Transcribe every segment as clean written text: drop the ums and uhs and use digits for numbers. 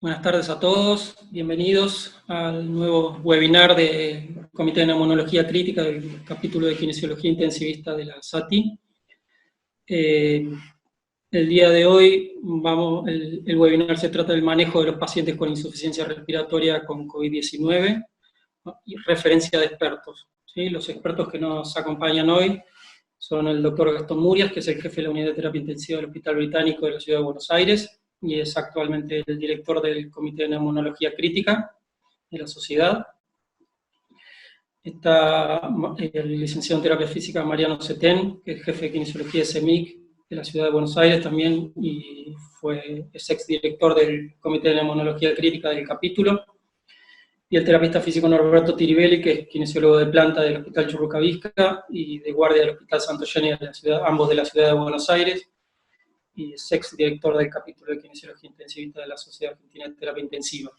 Buenas tardes a todos, bienvenidos al nuevo webinar del Comité de Neumonología Crítica del capítulo de Kinesiología Intensivista de la SATI. El día de hoy el webinar se trata del manejo de los pacientes con insuficiencia respiratoria con COVID-19 y referencia de expertos. ¿Sí? Los expertos que nos acompañan hoy son el doctor Gastón Murias, que es el jefe de la Unidad de Terapia Intensiva del Hospital Británico de la Ciudad de Buenos Aires, y es actualmente el director del Comité de Neumonología Crítica de la Sociedad. Está el licenciado en Terapia Física Mariano Setén, que es jefe de Kinesiología de CEMIC de la Ciudad de Buenos Aires también, y es exdirector del Comité de Neumonología Crítica del capítulo. Y el terapista físico Norberto Tiribelli, que es kinesiólogo de planta del Hospital Churrucavisca y de guardia del Hospital Santo Eugenio, ambos de la Ciudad de Buenos Aires, y es exdirector del capítulo de Kinesiología Intensivista de la Sociedad Argentina de Terapia Intensiva.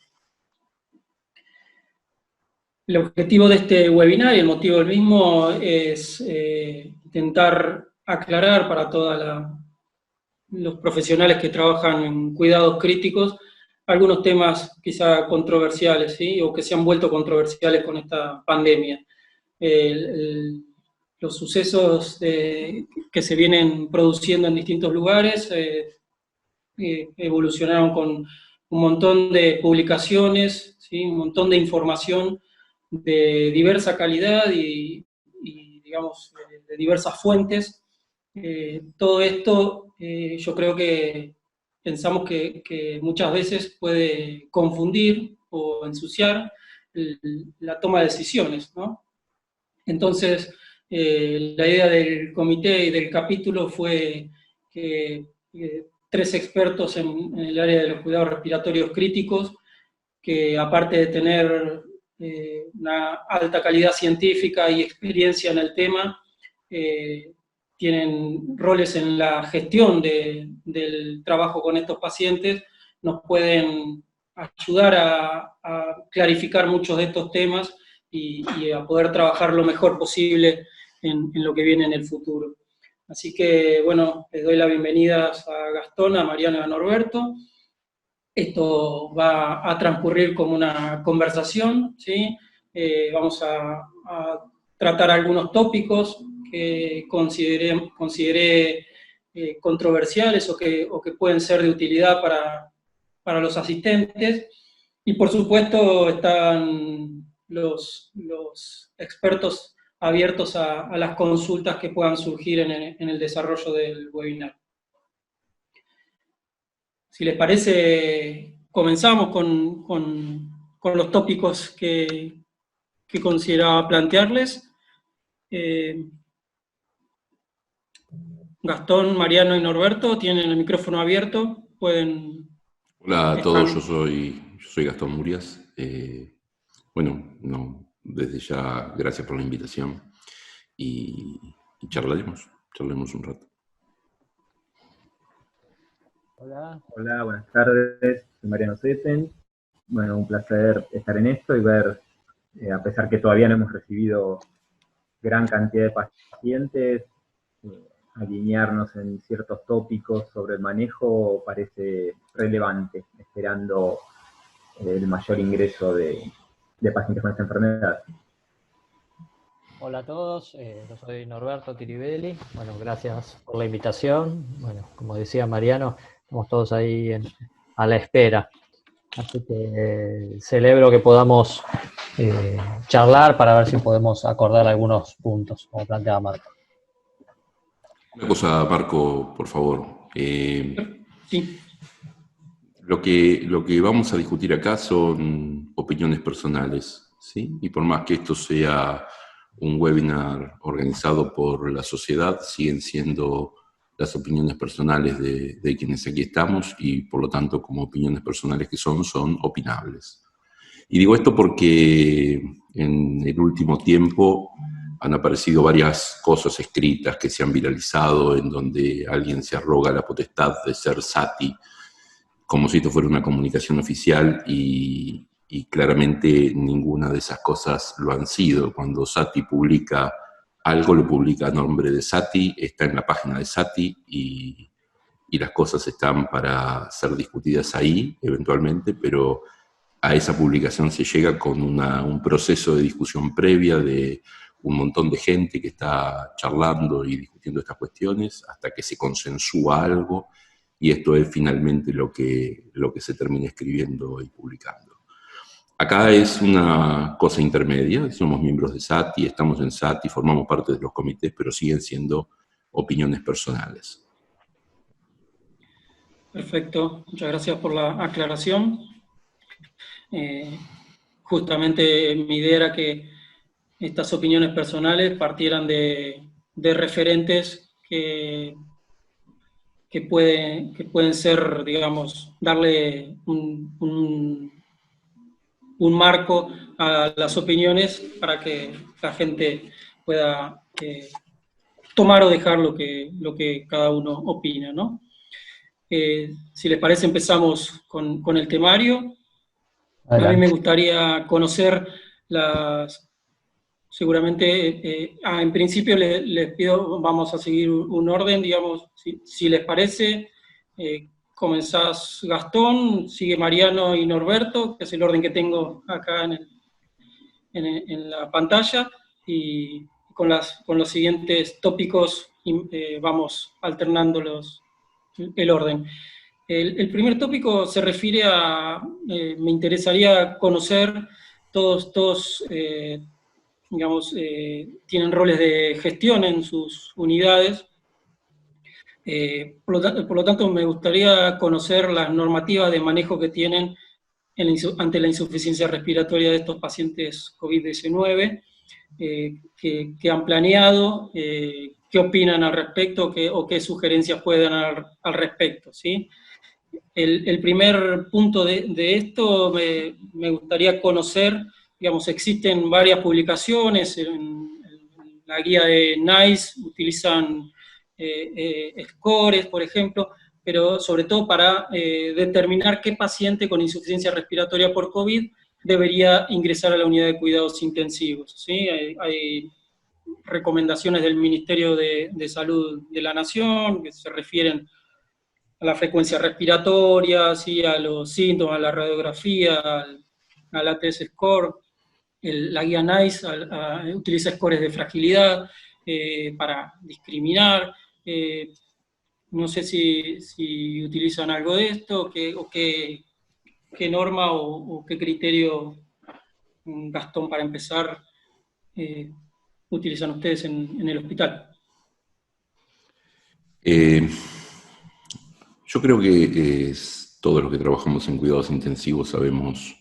El objetivo de este webinar y el motivo del mismo es intentar aclarar para todos los profesionales que trabajan en cuidados críticos algunos temas quizá controversiales, ¿sí? O que se han vuelto controversiales con esta pandemia. Los sucesos que se vienen produciendo en distintos lugares evolucionaron con un montón de publicaciones, ¿sí? Un montón de información de diversa calidad y digamos, de diversas fuentes. Todo esto yo creo que pensamos que muchas veces puede confundir o ensuciar la toma de decisiones, ¿no? Entonces, la idea del comité y del capítulo fue que tres expertos en el área de los cuidados respiratorios críticos, que aparte de tener una alta calidad científica y experiencia en el tema, tienen roles en la gestión del trabajo con estos pacientes, nos pueden ayudar a clarificar muchos de estos temas y a poder trabajar lo mejor posible en lo que viene en el futuro. Así que, bueno, les doy la bienvenida a Gastón, a Mariano y a Norberto. Esto va a transcurrir como una conversación, ¿sí? Vamos a tratar algunos tópicos que consideré controversiales o que pueden ser de utilidad para los asistentes. Y por supuesto están los expertos abiertos a las consultas que puedan surgir en el desarrollo del webinar. Si les parece, comenzamos con los tópicos que consideraba plantearles. Gastón, Mariano y Norberto tienen el micrófono abierto, pueden... Hola a todos, yo soy Gastón Murias. Desde ya, gracias por la invitación y charlemos un rato. Hola, buenas tardes, soy Mariano Setén. Bueno, un placer estar en esto y ver, a pesar que todavía no hemos recibido gran cantidad de pacientes, alinearnos en ciertos tópicos sobre el manejo parece relevante, esperando el mayor ingreso de pacientes con esta enfermedad. Hola a todos, yo soy Norberto Tiribelli. Bueno, gracias por la invitación. Bueno, como decía Mariano, estamos todos ahí a la espera. Así que celebro que podamos charlar para ver si podemos acordar algunos puntos, como planteaba Marco. Una cosa, Marco, por favor. Sí. Lo que vamos a discutir acá son opiniones personales, ¿sí? Y por más que esto sea un webinar organizado por la sociedad, siguen siendo las opiniones personales de quienes aquí estamos y por lo tanto, como opiniones personales que son opinables. Y digo esto porque en el último tiempo han aparecido varias cosas escritas que se han viralizado en donde alguien se arroga la potestad de ser SATI, como si esto fuera una comunicación oficial y claramente ninguna de esas cosas lo han sido. Cuando SATI publica algo, lo publica a nombre de SATI, está en la página de SATI y y las cosas están para ser discutidas ahí, eventualmente, pero a esa publicación se llega con un proceso de discusión previa de un montón de gente que está charlando y discutiendo estas cuestiones hasta que se consensúa algo, y esto es finalmente lo que se termina escribiendo y publicando. Acá es una cosa intermedia, somos miembros de SATI, estamos en SATI, formamos parte de los comités, pero siguen siendo opiniones personales. Perfecto, muchas gracias por la aclaración. Justamente mi idea era que estas opiniones personales partieran de referentes que pueden ser, digamos, darle un marco a las opiniones para que la gente pueda tomar o dejar lo que cada uno opina, ¿no? Si les parece, empezamos con el temario. Adelante. A mí me gustaría conocer seguramente, en principio les pido, vamos a seguir un orden, digamos, si les parece, comenzás Gastón, sigue Mariano y Norberto, que es el orden que tengo acá en la pantalla, y con los siguientes tópicos vamos alternando el orden. El primer tópico se refiere me interesaría conocer, todos digamos, tienen roles de gestión en sus unidades. Por lo tanto, me gustaría conocer las normativas de manejo que tienen ante la insuficiencia respiratoria de estos pacientes COVID-19, que han planeado, qué opinan al respecto, o qué sugerencias pueden dar al respecto, ¿sí? El primer punto de esto me gustaría conocer, digamos, existen varias publicaciones, en la guía de NICE utilizan scores, por ejemplo, pero sobre todo para determinar qué paciente con insuficiencia respiratoria por COVID debería ingresar a la unidad de cuidados intensivos, ¿sí? Hay recomendaciones del Ministerio de Salud de la Nación que se refieren a la frecuencia respiratoria, ¿sí? A los síntomas, a la radiografía, al ATS score. La guía NICE utiliza scores de fragilidad para discriminar. No sé si utilizan algo de esto, o qué norma o qué criterio, Gastón, para empezar, utilizan ustedes en el hospital. Yo creo que todos los que trabajamos en cuidados intensivos sabemos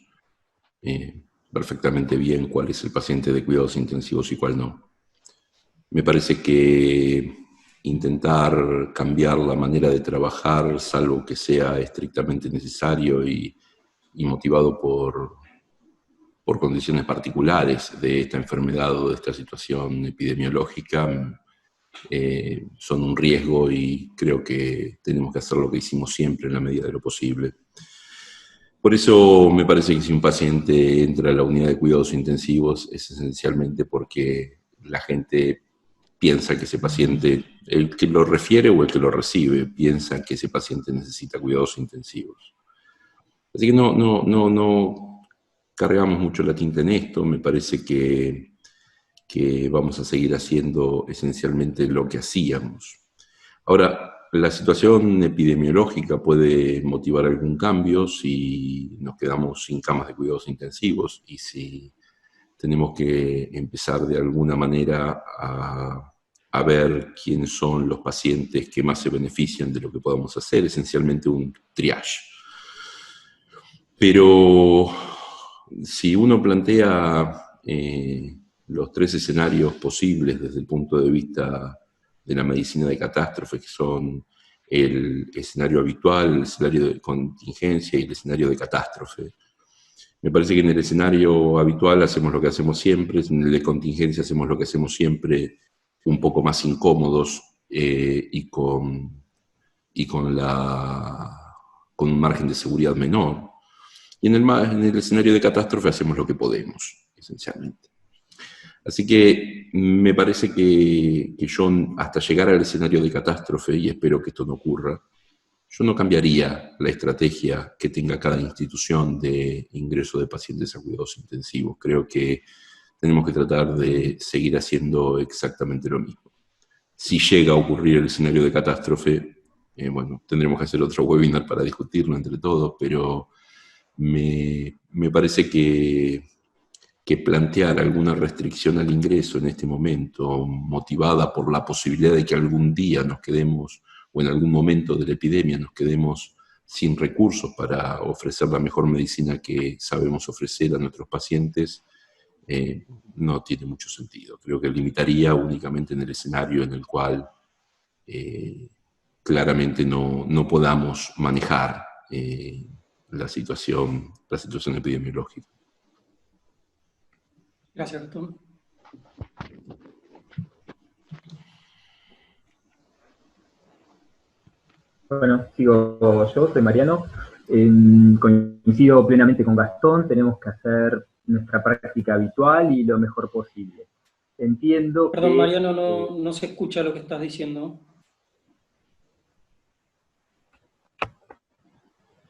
perfectamente bien cuál es el paciente de cuidados intensivos y cuál no. Me parece que intentar cambiar la manera de trabajar, salvo que sea estrictamente necesario y motivado por condiciones particulares de esta enfermedad o de esta situación epidemiológica, son un riesgo, y creo que tenemos que hacer lo que hicimos siempre en la medida de lo posible. Por eso me parece que si un paciente entra a la unidad de cuidados intensivos es esencialmente porque la gente piensa que ese paciente, el que lo refiere o el que lo recibe, piensa que ese paciente necesita cuidados intensivos. Así que no cargamos mucho la tinta en esto. Me parece que vamos a seguir haciendo esencialmente lo que hacíamos. Ahora, la situación epidemiológica puede motivar algún cambio si nos quedamos sin camas de cuidados intensivos y si tenemos que empezar de alguna manera a ver quiénes son los pacientes que más se benefician de lo que podamos hacer, esencialmente un triage. Pero si uno plantea los tres escenarios posibles desde el punto de vista de la medicina de catástrofe, que son el escenario habitual, el escenario de contingencia y el escenario de catástrofe. Me parece que en el escenario habitual hacemos lo que hacemos siempre, en el de contingencia hacemos lo que hacemos siempre, un poco más incómodos y con un margen de seguridad menor. Y en el escenario de catástrofe hacemos lo que podemos, esencialmente. Así que me parece que yo, hasta llegar al escenario de catástrofe, y espero que esto no ocurra, yo no cambiaría la estrategia que tenga cada institución de ingreso de pacientes a cuidados intensivos. Creo que tenemos que tratar de seguir haciendo exactamente lo mismo. Si llega a ocurrir el escenario de catástrofe, bueno, tendremos que hacer otro webinar para discutirlo entre todos, pero me parece que plantear alguna restricción al ingreso en este momento, motivada por la posibilidad de que algún día nos quedemos, o en algún momento de la epidemia nos quedemos sin recursos para ofrecer la mejor medicina que sabemos ofrecer a nuestros pacientes, no tiene mucho sentido. Creo que limitaría únicamente en el escenario en el cual claramente no podamos manejar la situación epidemiológica. Gracias, Gastón. Bueno, sigo yo, soy Mariano. Coincido plenamente con Gastón, tenemos que hacer nuestra práctica habitual y lo mejor posible. Entiendo Perdón, que, Mariano, no se escucha lo que estás diciendo.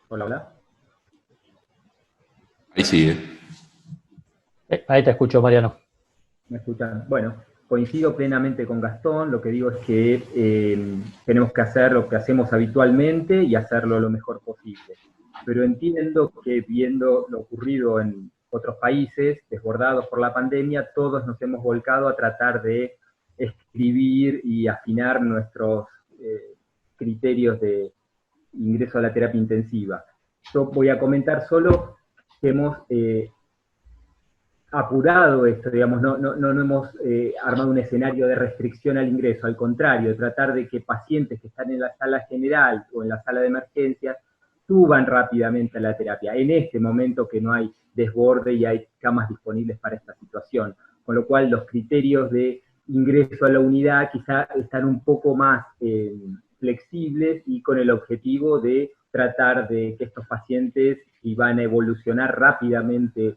Hola, hola. Ahí sigue. Ahí te escucho, Mariano. ¿Me escuchan? Bueno, coincido plenamente con Gastón, lo que digo es que tenemos que hacer lo que hacemos habitualmente y hacerlo lo mejor posible. Pero entiendo que viendo lo ocurrido en otros países desbordados por la pandemia, todos nos hemos volcado a tratar de escribir y afinar nuestros criterios de ingreso a la terapia intensiva. Yo voy a comentar solo que hemos apurado esto, digamos, no hemos armado un escenario de restricción al ingreso, al contrario, de tratar de que pacientes que están en la sala general o en la sala de emergencias suban rápidamente a la terapia, en este momento que no hay desborde y hay camas disponibles para esta situación, con lo cual los criterios de ingreso a la unidad quizá están un poco más flexibles y con el objetivo de tratar de que estos pacientes, si van a evolucionar rápidamente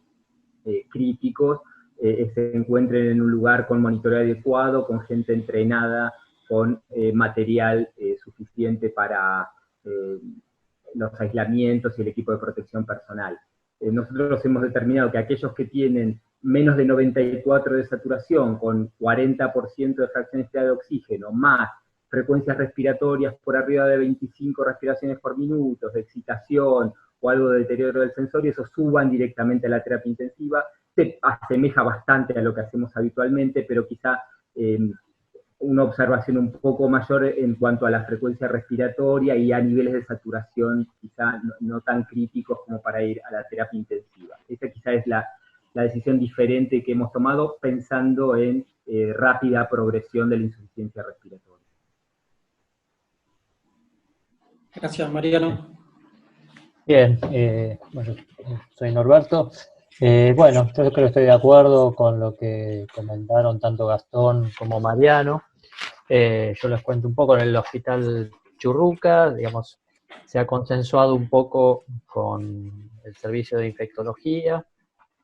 críticos, se encuentren en un lugar con monitoreo adecuado, con gente entrenada, con material suficiente para los aislamientos y el equipo de protección personal. Nosotros hemos determinado que aquellos que tienen menos de 94 de saturación, con 40% de fracción estirada de oxígeno, más frecuencias respiratorias por arriba de 25 respiraciones por minuto, de excitación o algo de deterioro del sensorio, eso suban directamente a la terapia intensiva. Se asemeja bastante a lo que hacemos habitualmente, pero quizá una observación un poco mayor en cuanto a la frecuencia respiratoria y a niveles de saturación quizá no tan críticos como para ir a la terapia intensiva. Esa quizá es la decisión diferente que hemos tomado pensando en rápida progresión de la insuficiencia respiratoria. Gracias, Mariano. Bien, bueno, soy Norberto. Bueno, yo creo que estoy de acuerdo con lo que comentaron tanto Gastón como Mariano. Yo les cuento un poco, en el Hospital Churruca, digamos, se ha consensuado un poco con el servicio de infectología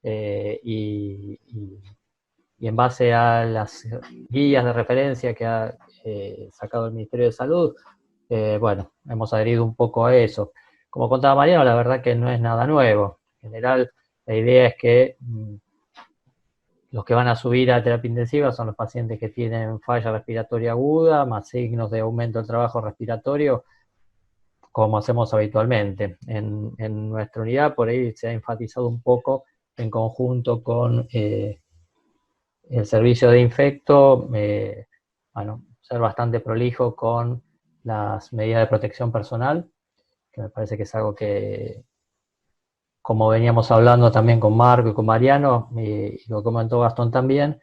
y en base a las guías de referencia que ha sacado el Ministerio de Salud, bueno, hemos adherido un poco a eso. Como contaba Mariano, la verdad que no es nada nuevo. En general, la idea es que los que van a subir a terapia intensiva son los pacientes que tienen falla respiratoria aguda, más signos de aumento del trabajo respiratorio, como hacemos habitualmente. En nuestra unidad, por ahí se ha enfatizado un poco en conjunto con el servicio de infecto, bueno, ser bastante prolijo con las medidas de protección personal, que me parece que es algo que, como veníamos hablando también con Marco y con Mariano, y lo comentó Gastón también,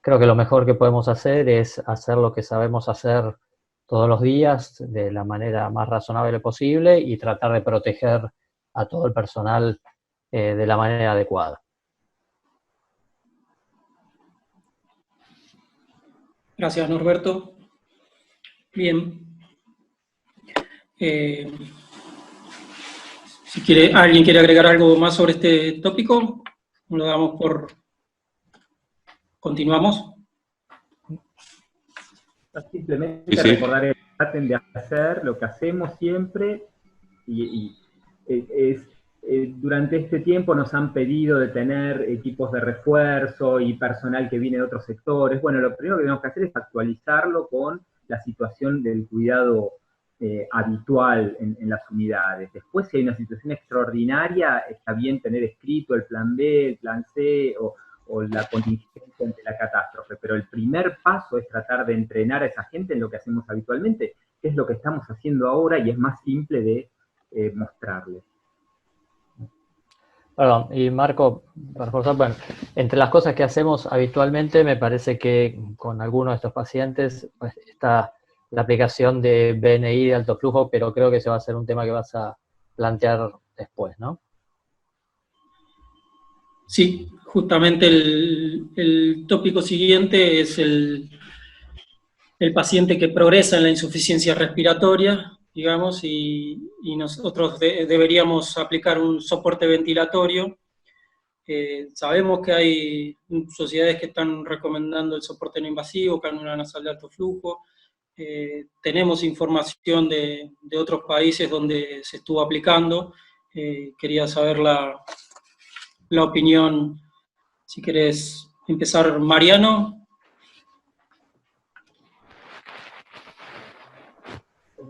creo que lo mejor que podemos hacer es hacer lo que sabemos hacer todos los días de la manera más razonable posible y tratar de proteger a todo el personal de la manera adecuada. Gracias, Norberto. Bien. Si alguien quiere agregar algo más sobre este tópico, lo damos por... ¿Continuamos? Simplemente sí. recordar traten de hacer lo que hacemos siempre, durante este tiempo nos han pedido de tener equipos de refuerzo y personal que viene de otros sectores. Bueno, lo primero que tenemos que hacer es actualizarlo con la situación del cuidado habitual en las unidades. Después, si hay una situación extraordinaria, está bien tener escrito el plan B, el plan C o la contingencia ante la catástrofe, pero el primer paso es tratar de entrenar a esa gente en lo que hacemos habitualmente, que es lo que estamos haciendo ahora y es más simple de mostrarles. Perdón, y Marco, para reforzar, bueno, entre las cosas que hacemos habitualmente, me parece que con algunos de estos pacientes pues, está la aplicación de BNI de alto flujo, pero creo que ese va a ser un tema que vas a plantear después, ¿no? Sí, justamente el tópico siguiente es el paciente que progresa en la insuficiencia respiratoria, digamos, y nosotros deberíamos aplicar un soporte ventilatorio. Sabemos que hay sociedades que están recomendando el soporte no invasivo, cánula nasal de alto flujo. Tenemos información de otros países donde se estuvo aplicando. Quería saber la opinión. Si querés empezar, Mariano.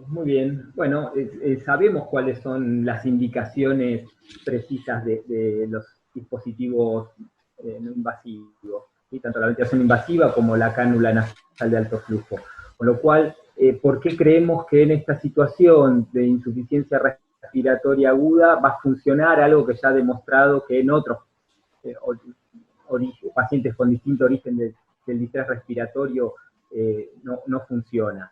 Muy bien. Bueno, sabemos cuáles son las indicaciones precisas de los dispositivos no invasivos, ¿sí? Tanto la ventilación invasiva como la cánula nasal de alto flujo. Con lo cual, ¿por qué creemos que en esta situación de insuficiencia respiratoria aguda va a funcionar algo que ya ha demostrado que en otros pacientes con distinto origen del distrés respiratorio no funciona?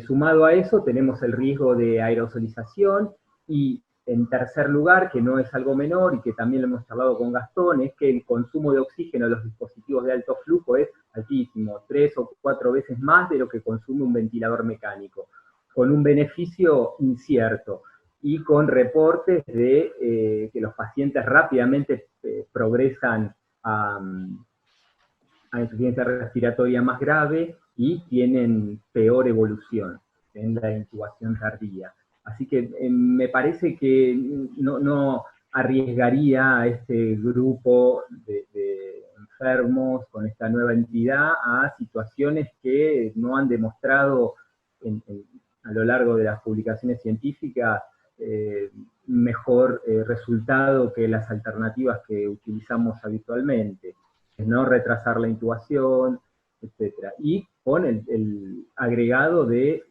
Sumado a eso, tenemos el riesgo de aerosolización y, en tercer lugar, que no es algo menor y que también lo hemos charlado con Gastón, es que el consumo de oxígeno de los dispositivos de alto flujo es altísimo, 3 o 4 veces más de lo que consume un ventilador mecánico, con un beneficio incierto y con reportes de que los pacientes rápidamente progresan a insuficiencia respiratoria más grave y tienen peor evolución en la intubación tardía. Así que me parece que no arriesgaría a este grupo de enfermos con esta nueva entidad a situaciones que no han demostrado a lo largo de las publicaciones científicas mejor resultado que las alternativas que utilizamos habitualmente. No retrasar la intubación, etc. Y con el agregado del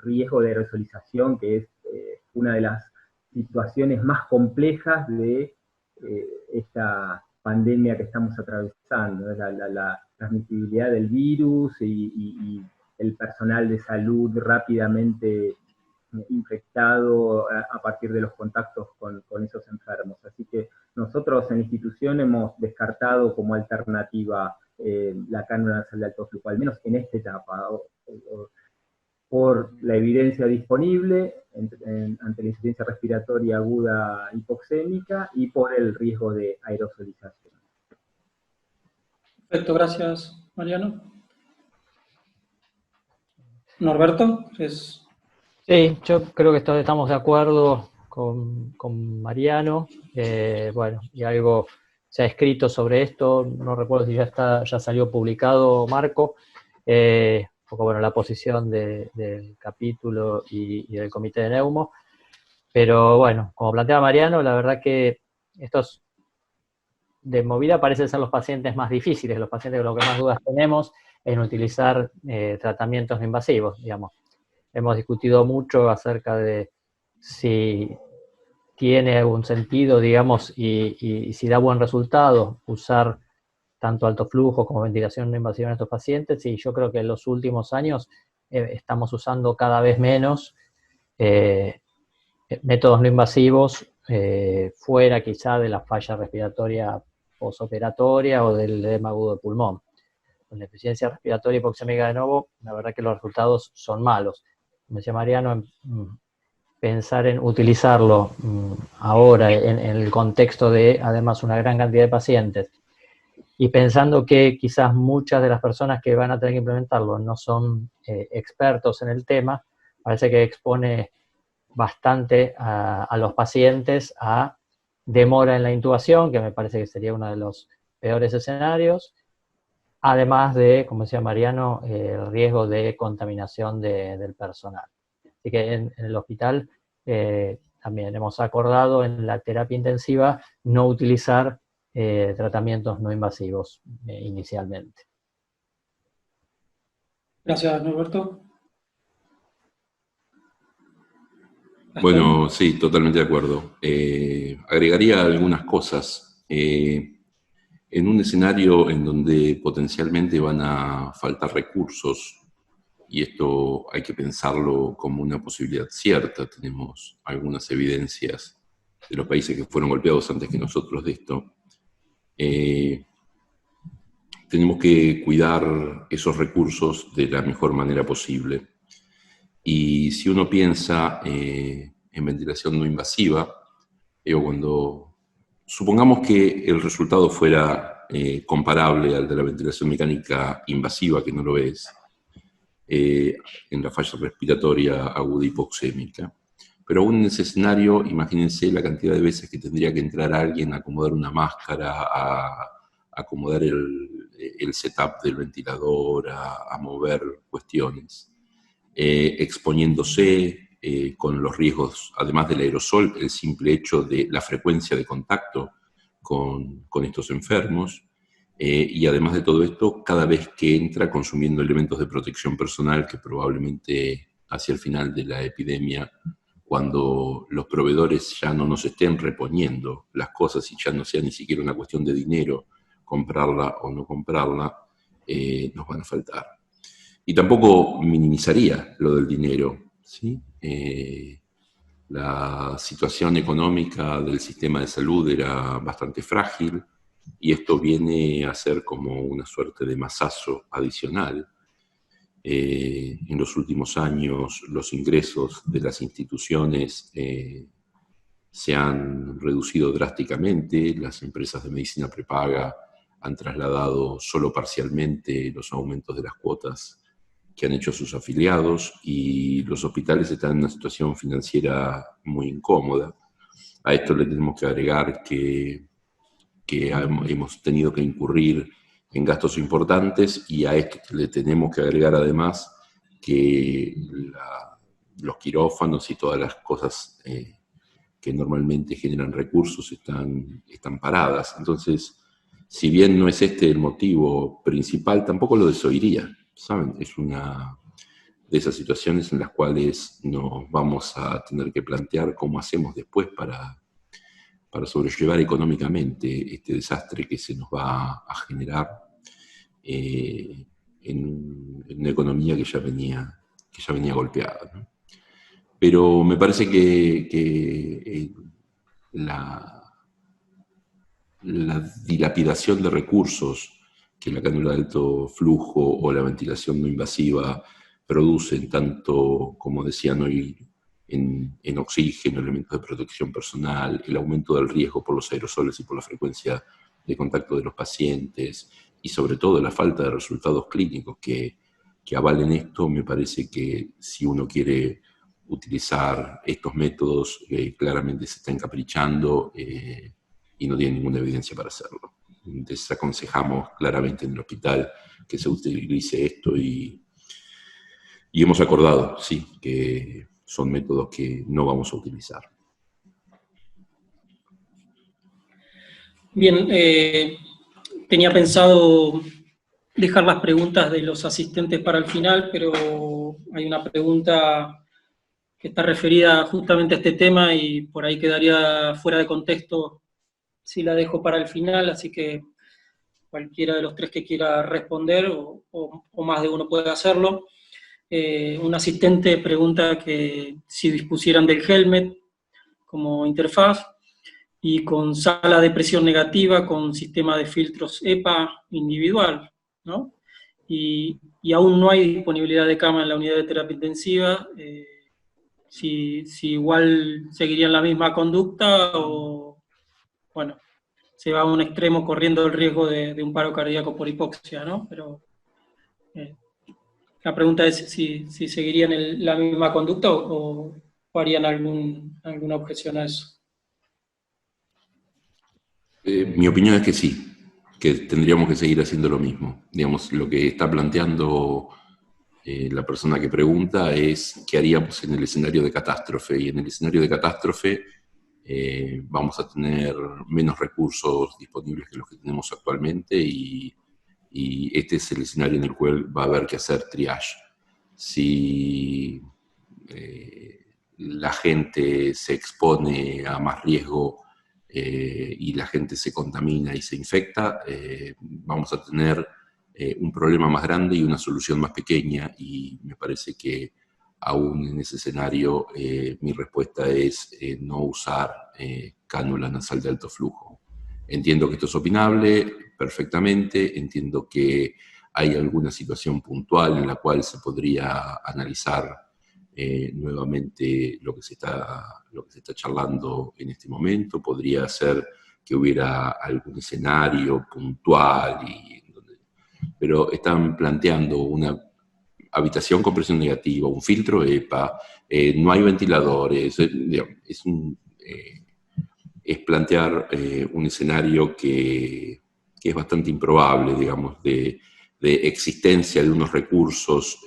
riesgo de aerosolización, que es una de las situaciones más complejas de esta pandemia que estamos atravesando, la transmisibilidad del virus y el personal de salud rápidamente infectado a partir de los contactos con esos enfermos. Así que nosotros en la institución hemos descartado como alternativa la cánula nasal de alto flujo, al menos en esta etapa, por la evidencia disponible ante la insuficiencia respiratoria aguda hipoxémica y por el riesgo de aerosolización. Perfecto, gracias, Mariano. Norberto, Sí, yo creo que estamos de acuerdo con Mariano. Bueno, y algo se ha escrito sobre esto, no recuerdo si ya salió publicado, Marco, porque bueno, la posición del capítulo y del comité de Neumo. Pero bueno, como planteaba Mariano, la verdad que estos de movida parecen ser los pacientes más difíciles, los pacientes con los que más dudas tenemos en utilizar tratamientos no invasivos, digamos. Hemos discutido mucho acerca de si tiene algún sentido, digamos, y si da buen resultado usar tanto alto flujo como ventilación no invasiva en estos pacientes, y yo creo que en los últimos años estamos usando cada vez menos métodos no invasivos fuera quizá de la falla respiratoria posoperatoria o del edema agudo de pulmón. Con la insuficiencia respiratoria hipoxémica de nuevo, la verdad que los resultados son malos. Como decía Mariano, pensar en utilizarlo ahora en el contexto de, además, una gran cantidad de pacientes y pensando que quizás muchas de las personas que van a tener que implementarlo no son expertos en el tema, parece que expone bastante a los pacientes a demora en la intubación, que me parece que sería uno de los peores escenarios, además de, como decía Mariano, el riesgo de contaminación del personal. Así que en el hospital también hemos acordado en la terapia intensiva no utilizar tratamientos no invasivos inicialmente. Gracias, Norberto. Bueno, sí, totalmente de acuerdo. Agregaría algunas cosas. En un escenario en donde potencialmente van a faltar recursos, y esto hay que pensarlo como una posibilidad cierta, tenemos algunas evidencias de los países que fueron golpeados antes que nosotros de esto, tenemos que cuidar esos recursos de la mejor manera posible. Y si uno piensa en ventilación no invasiva, cuando supongamos que el resultado fuera comparable al de la ventilación mecánica invasiva, que no lo es, en la falla respiratoria aguda hipoxémica. Pero aún en ese escenario, imagínense la cantidad de veces que tendría que entrar alguien a acomodar una máscara, a acomodar el setup del ventilador, a mover cuestiones, exponiéndose con los riesgos, además del aerosol, el simple hecho de la frecuencia de contacto con estos enfermos, y además de todo esto, cada vez que entra consumiendo elementos de protección personal que probablemente hacia el final de la epidemia, cuando los proveedores ya no nos estén reponiendo las cosas y ya no sea ni siquiera una cuestión de dinero, comprarla o no comprarla, nos van a faltar. Y tampoco minimizaría lo del dinero, ¿sí? La situación económica del sistema de salud era bastante frágil, y esto viene a ser como una suerte de masazo adicional. En los últimos años los ingresos de las instituciones se han reducido drásticamente, las empresas de medicina prepaga han trasladado solo parcialmente los aumentos de las cuotas que han hecho sus afiliados, y los hospitales están en una situación financiera muy incómoda. A esto le tenemos que agregar que hemos tenido que incurrir en gastos importantes, y a esto le tenemos que agregar además que los quirófanos y todas las cosas que normalmente generan recursos están paradas. Entonces, si bien no es este el motivo principal, tampoco lo desoiría, ¿saben? Es una de esas situaciones en las cuales nos vamos a tener que plantear cómo hacemos después para sobrellevar económicamente este desastre que se nos va a generar en una economía que ya venía golpeada, ¿no? Pero me parece que la dilapidación de recursos que la cánula de alto flujo o la ventilación no invasiva producen, tanto, como decían hoy, en oxígeno, elementos de protección personal, el aumento del riesgo por los aerosoles y por la frecuencia de contacto de los pacientes, y sobre todo la falta de resultados clínicos que avalen esto, me parece que si uno quiere utilizar estos métodos, claramente se está encaprichando y no tiene ninguna evidencia para hacerlo. Desaconsejamos claramente en el hospital que se utilice esto, y hemos acordado, sí, que son métodos que no vamos a utilizar. Bien, tenía pensado dejar las preguntas de los asistentes para el final, pero hay una pregunta que está referida justamente a este tema y por ahí quedaría fuera de contexto si la dejo para el final, así que cualquiera de los tres que quiera responder, o más de uno puede hacerlo. Un asistente pregunta que si dispusieran del helmet como interfaz y con sala de presión negativa con sistema de filtros EPA individual, ¿no? Y aún no hay disponibilidad de cama en la unidad de terapia intensiva, si igual seguirían la misma conducta o, bueno, se va a un extremo corriendo el riesgo de un paro cardíaco por hipoxia, ¿no? Pero la pregunta es si seguirían la misma conducta o harían alguna objeción a eso. Mi opinión es que sí, que tendríamos que seguir haciendo lo mismo. Digamos, lo que está planteando la persona que pregunta es qué haríamos en el escenario de catástrofe. Y en el escenario de catástrofe vamos a tener menos recursos disponibles que los que tenemos actualmente y este es el escenario en el cual va a haber que hacer triage. Si la gente se expone a más riesgo y la gente se contamina y se infecta, vamos a tener un problema más grande y una solución más pequeña, y me parece que aún en ese escenario mi respuesta es no usar cánula nasal de alto flujo. Entiendo que esto es opinable perfectamente, entiendo que hay alguna situación puntual en la cual se podría analizar nuevamente lo que se está charlando en este momento. Podría ser que hubiera algún escenario puntual, pero están planteando una habitación con presión negativa, un filtro EPA, no hay ventiladores, es plantear un escenario que es bastante improbable, digamos, de existencia de unos recursos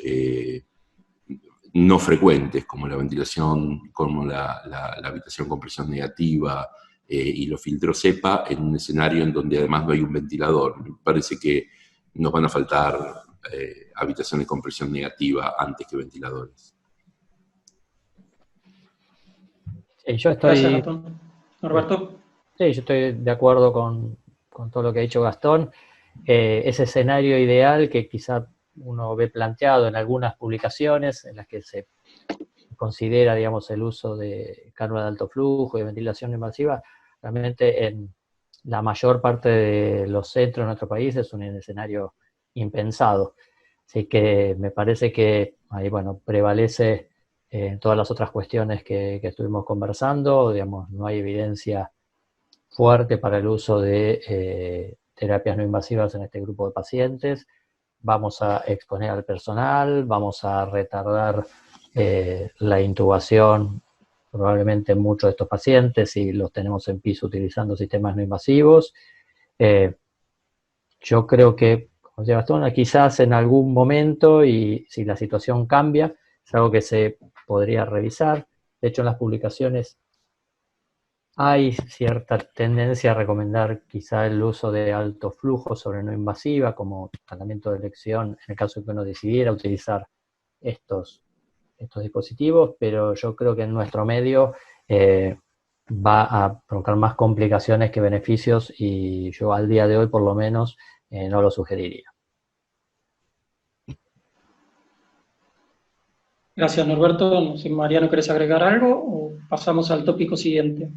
no frecuentes, como la ventilación, como la habitación con presión negativa y los filtros EPA, en un escenario en donde además no hay un ventilador. Me parece que nos van a faltar habitaciones con presión negativa antes que ventiladores. Sí, yo estoy... Gracias, Gastón. Norberto. Sí, yo estoy de acuerdo con todo lo que ha dicho Gastón. Ese escenario ideal que quizá uno ve planteado en algunas publicaciones en las que se considera, digamos, el uso de cánula de alto flujo y ventilación invasiva, realmente en la mayor parte de los centros de nuestro país es un escenario impensado. Así que me parece que ahí, bueno, prevalece todas las otras cuestiones que estuvimos conversando. Digamos, no hay evidencia fuerte para el uso de terapias no invasivas en este grupo de pacientes. Vamos a exponer al personal, vamos a retardar la intubación probablemente en muchos de estos pacientes si los tenemos en piso utilizando sistemas no invasivos. Yo creo que, como decía Gastón, quizás en algún momento, y si la situación cambia, es algo que se podría revisar. De hecho, en las publicaciones hay cierta tendencia a recomendar quizá el uso de alto flujo sobre no invasiva como tratamiento de elección en el caso de que uno decidiera utilizar estos dispositivos, pero yo creo que en nuestro medio va a provocar más complicaciones que beneficios y yo al día de hoy por lo menos no lo sugeriría. Gracias, Norberto. No sé, Mariano, ¿querés agregar algo o pasamos al tópico siguiente?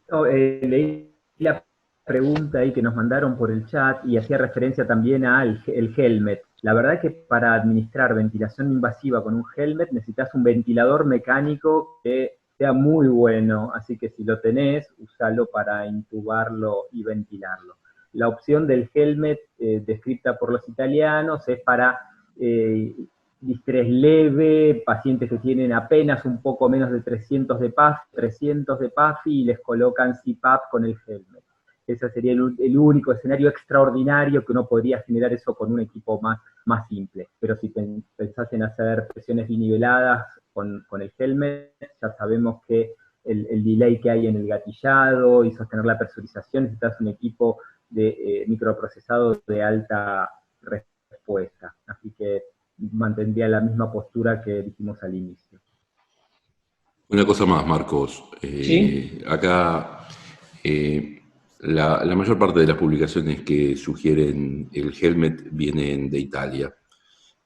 No, leí la pregunta ahí que nos mandaron por el chat y hacía referencia también al helmet. La verdad es que para administrar ventilación invasiva con un helmet necesitas un ventilador mecánico que sea muy bueno, así que si lo tenés, usalo para intubarlo y ventilarlo. La opción del helmet descrita por los italianos es para distrés leve, pacientes que tienen apenas un poco menos de 300 de PAFI y les colocan CPAP con el helmet. Ese sería el único escenario extraordinario que uno podría generar eso con un equipo más simple. Pero si pensás en hacer presiones biniveladas con el helmet, ya sabemos que el delay que hay en el gatillado y sostener la presurización, necesitas un equipo de microprocesado de alta respuesta. Así que mantendría la misma postura que dijimos al inicio. Una cosa más, Marcos. ¿Sí? Acá la mayor parte de las publicaciones que sugieren el helmet vienen de Italia.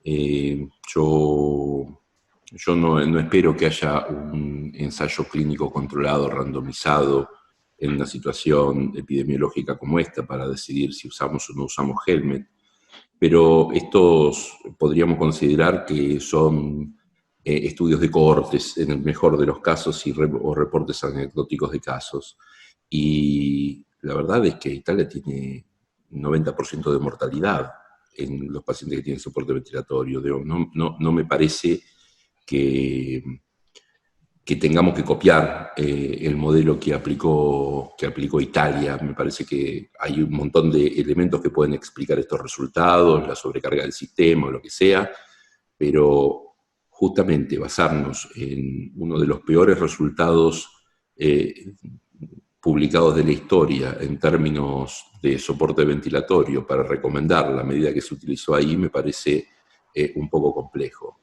Yo no espero que haya un ensayo clínico controlado, randomizado, en una situación epidemiológica como esta para decidir si usamos o no usamos helmet. Pero estos podríamos considerar que son estudios de cohortes, en el mejor de los casos, o reportes anecdóticos de casos. y la verdad es que Italia tiene 90% de mortalidad en los pacientes que tienen soporte ventilatorio. No me parece que tengamos que copiar el modelo que aplicó Italia. Me parece que hay un montón de elementos que pueden explicar estos resultados, la sobrecarga del sistema o lo que sea, pero justamente basarnos en uno de los peores resultados publicados de la historia en términos de soporte ventilatorio para recomendar la medida que se utilizó ahí me parece un poco complejo.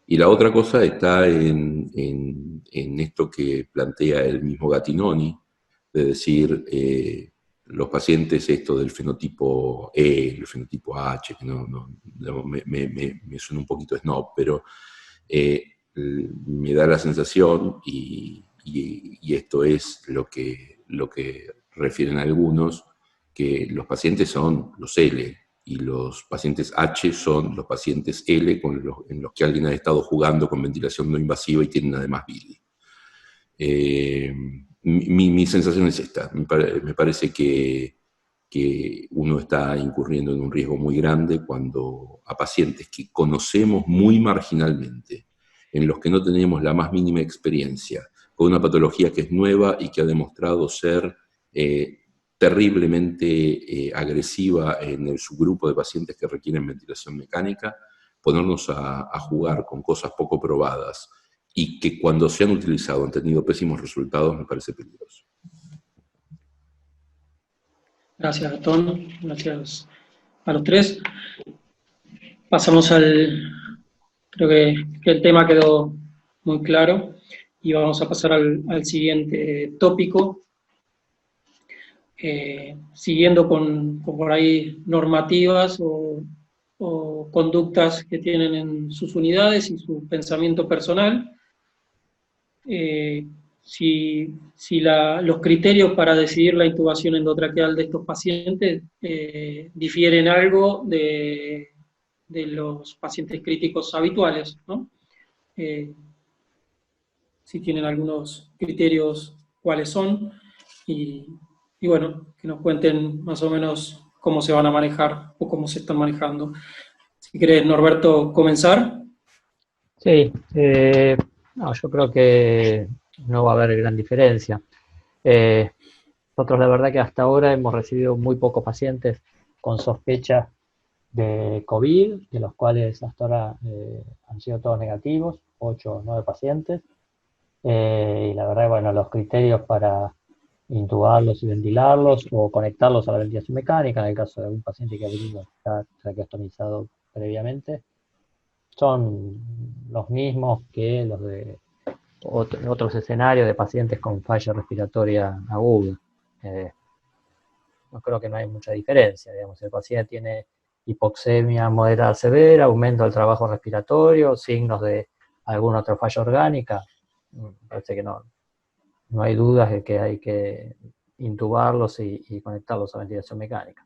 Y la otra cosa está en esto que plantea el mismo Gattinoni, de decir, los pacientes, esto del fenotipo E, el fenotipo H, que me suena un poquito snob, pero me da la sensación, y esto es lo que refieren algunos, que los pacientes son los L, y los pacientes H son los pacientes L en los que alguien ha estado jugando con ventilación no invasiva y tienen además Billy. Mi sensación es esta. Me parece que uno está incurriendo en un riesgo muy grande cuando a pacientes que conocemos muy marginalmente, en los que no tenemos la más mínima experiencia, con una patología que es nueva y que ha demostrado ser terriblemente agresiva en el subgrupo de pacientes que requieren ventilación mecánica, ponernos a jugar con cosas poco probadas y que cuando se han utilizado han tenido pésimos resultados, me parece peligroso. Gracias, Gastón. Gracias a los tres. Pasamos creo que el tema quedó muy claro y vamos a pasar al siguiente tópico. Siguiendo con por ahí normativas o conductas que tienen en sus unidades y su pensamiento personal. Si los criterios para decidir la intubación endotraqueal de estos pacientes difieren algo de los pacientes críticos habituales, ¿no? Si tienen algunos criterios, cuáles son, y bueno, que nos cuenten más o menos cómo se van a manejar o cómo se están manejando. Si querés, Norberto, comenzar. Sí, no, yo creo que no va a haber gran diferencia. Nosotros la verdad que hasta ahora hemos recibido muy pocos pacientes con sospecha de COVID, de los cuales hasta ahora han sido todos negativos, 8 o 9 pacientes. Y la verdad, bueno, los criterios para intubarlos y ventilarlos o conectarlos a la ventilación mecánica, en el caso de algún paciente que ha venido ya traqueostomizado previamente, son los mismos que los de otros escenarios de pacientes con falla respiratoria aguda. No creo que no hay mucha diferencia, digamos, el paciente tiene hipoxemia moderada severa, aumento del trabajo respiratorio, signos de alguna otra falla orgánica, parece que no hay dudas de que hay que intubarlos y conectarlos a ventilación mecánica.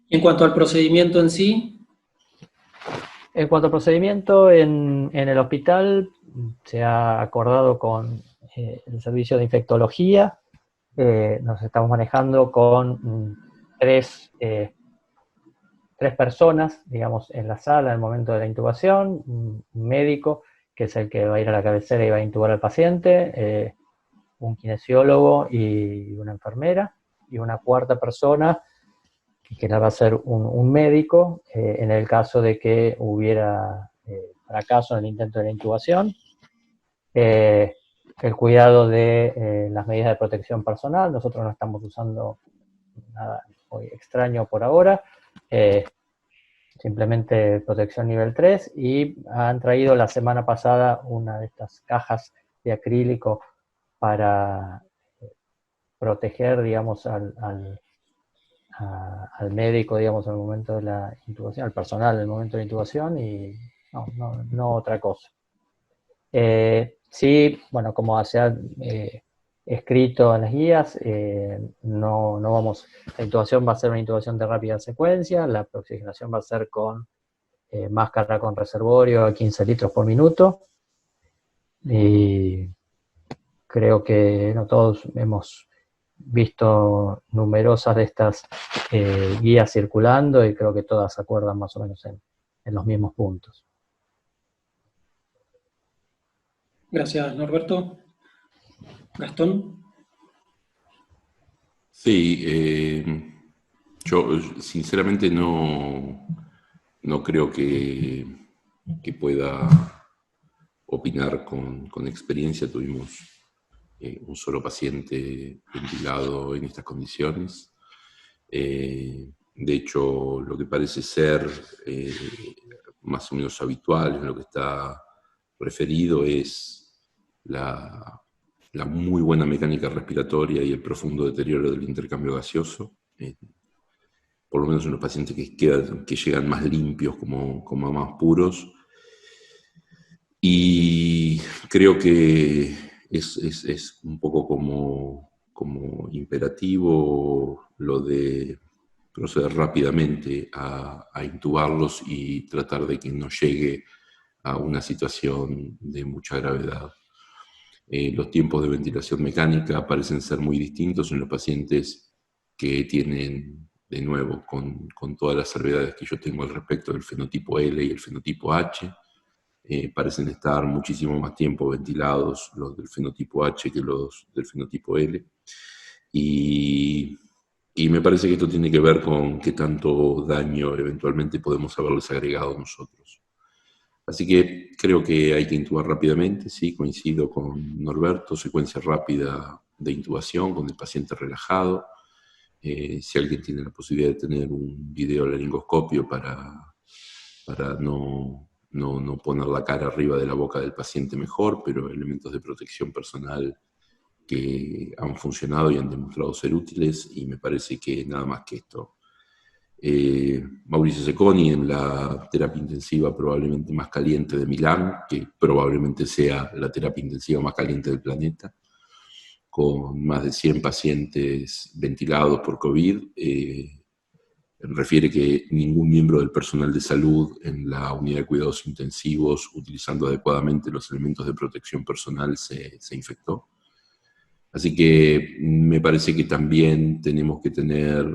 En cuanto al procedimiento en sí. En cuanto al procedimiento, en el hospital se ha acordado con el servicio de infectología. Nos estamos manejando con tres personas, digamos, en la sala en el momento de la intubación, un médico, que es el que va a ir a la cabecera y va a intubar al paciente, un kinesiólogo y una enfermera, y una cuarta persona que va a ser un médico, en el caso de que hubiera fracaso en el intento de la intubación. El cuidado de las medidas de protección personal, nosotros no estamos usando nada muy extraño por ahora, simplemente protección nivel 3, y han traído la semana pasada una de estas cajas de acrílico para proteger, digamos, al médico, digamos, al momento de la intubación, al personal en el momento de la intubación, y no otra cosa. Sí, bueno, como se ha escrito en las guías, la intubación va a ser una intubación de rápida secuencia, la oxigenación va a ser con máscara con reservorio a 15 litros por minuto, y creo que todos hemos visto numerosas de estas guías circulando y creo que todas acuerdan más o menos en los mismos puntos. Gracias, Norberto. Gastón. Sí, yo sinceramente no creo que pueda opinar con experiencia. Tuvimos un solo paciente ventilado en estas condiciones. De hecho, lo que parece ser más o menos habitual en lo que está referido es la muy buena mecánica respiratoria y el profundo deterioro del intercambio gaseoso, por lo menos en los pacientes que llegan más limpios como más puros. Y creo que es un poco como imperativo lo de proceder rápidamente a intubarlos y tratar de que no llegue a una situación de mucha gravedad. Los tiempos de ventilación mecánica parecen ser muy distintos en los pacientes que tienen, de nuevo, con todas las salvedades que yo tengo al respecto del fenotipo L y el fenotipo H, parecen estar muchísimo más tiempo ventilados los del fenotipo H que los del fenotipo L. Y me parece que esto tiene que ver con qué tanto daño eventualmente podemos haberles agregado nosotros. Así que creo que hay que intubar rápidamente, sí, coincido con Norberto, secuencia rápida de intubación con el paciente relajado. Si alguien tiene la posibilidad de tener un videolaringoscopio para no poner la cara arriba de la boca del paciente mejor, pero elementos de protección personal que han funcionado y han demostrado ser útiles, y me parece que nada más que esto. Mauricio Cecconi en la terapia intensiva probablemente más caliente de Milán, que probablemente sea la terapia intensiva más caliente del planeta, con más de 100 pacientes ventilados por COVID, refiere que ningún miembro del personal de salud en la unidad de cuidados intensivos, utilizando adecuadamente los elementos de protección personal, se infectó. Así que me parece que también tenemos que tener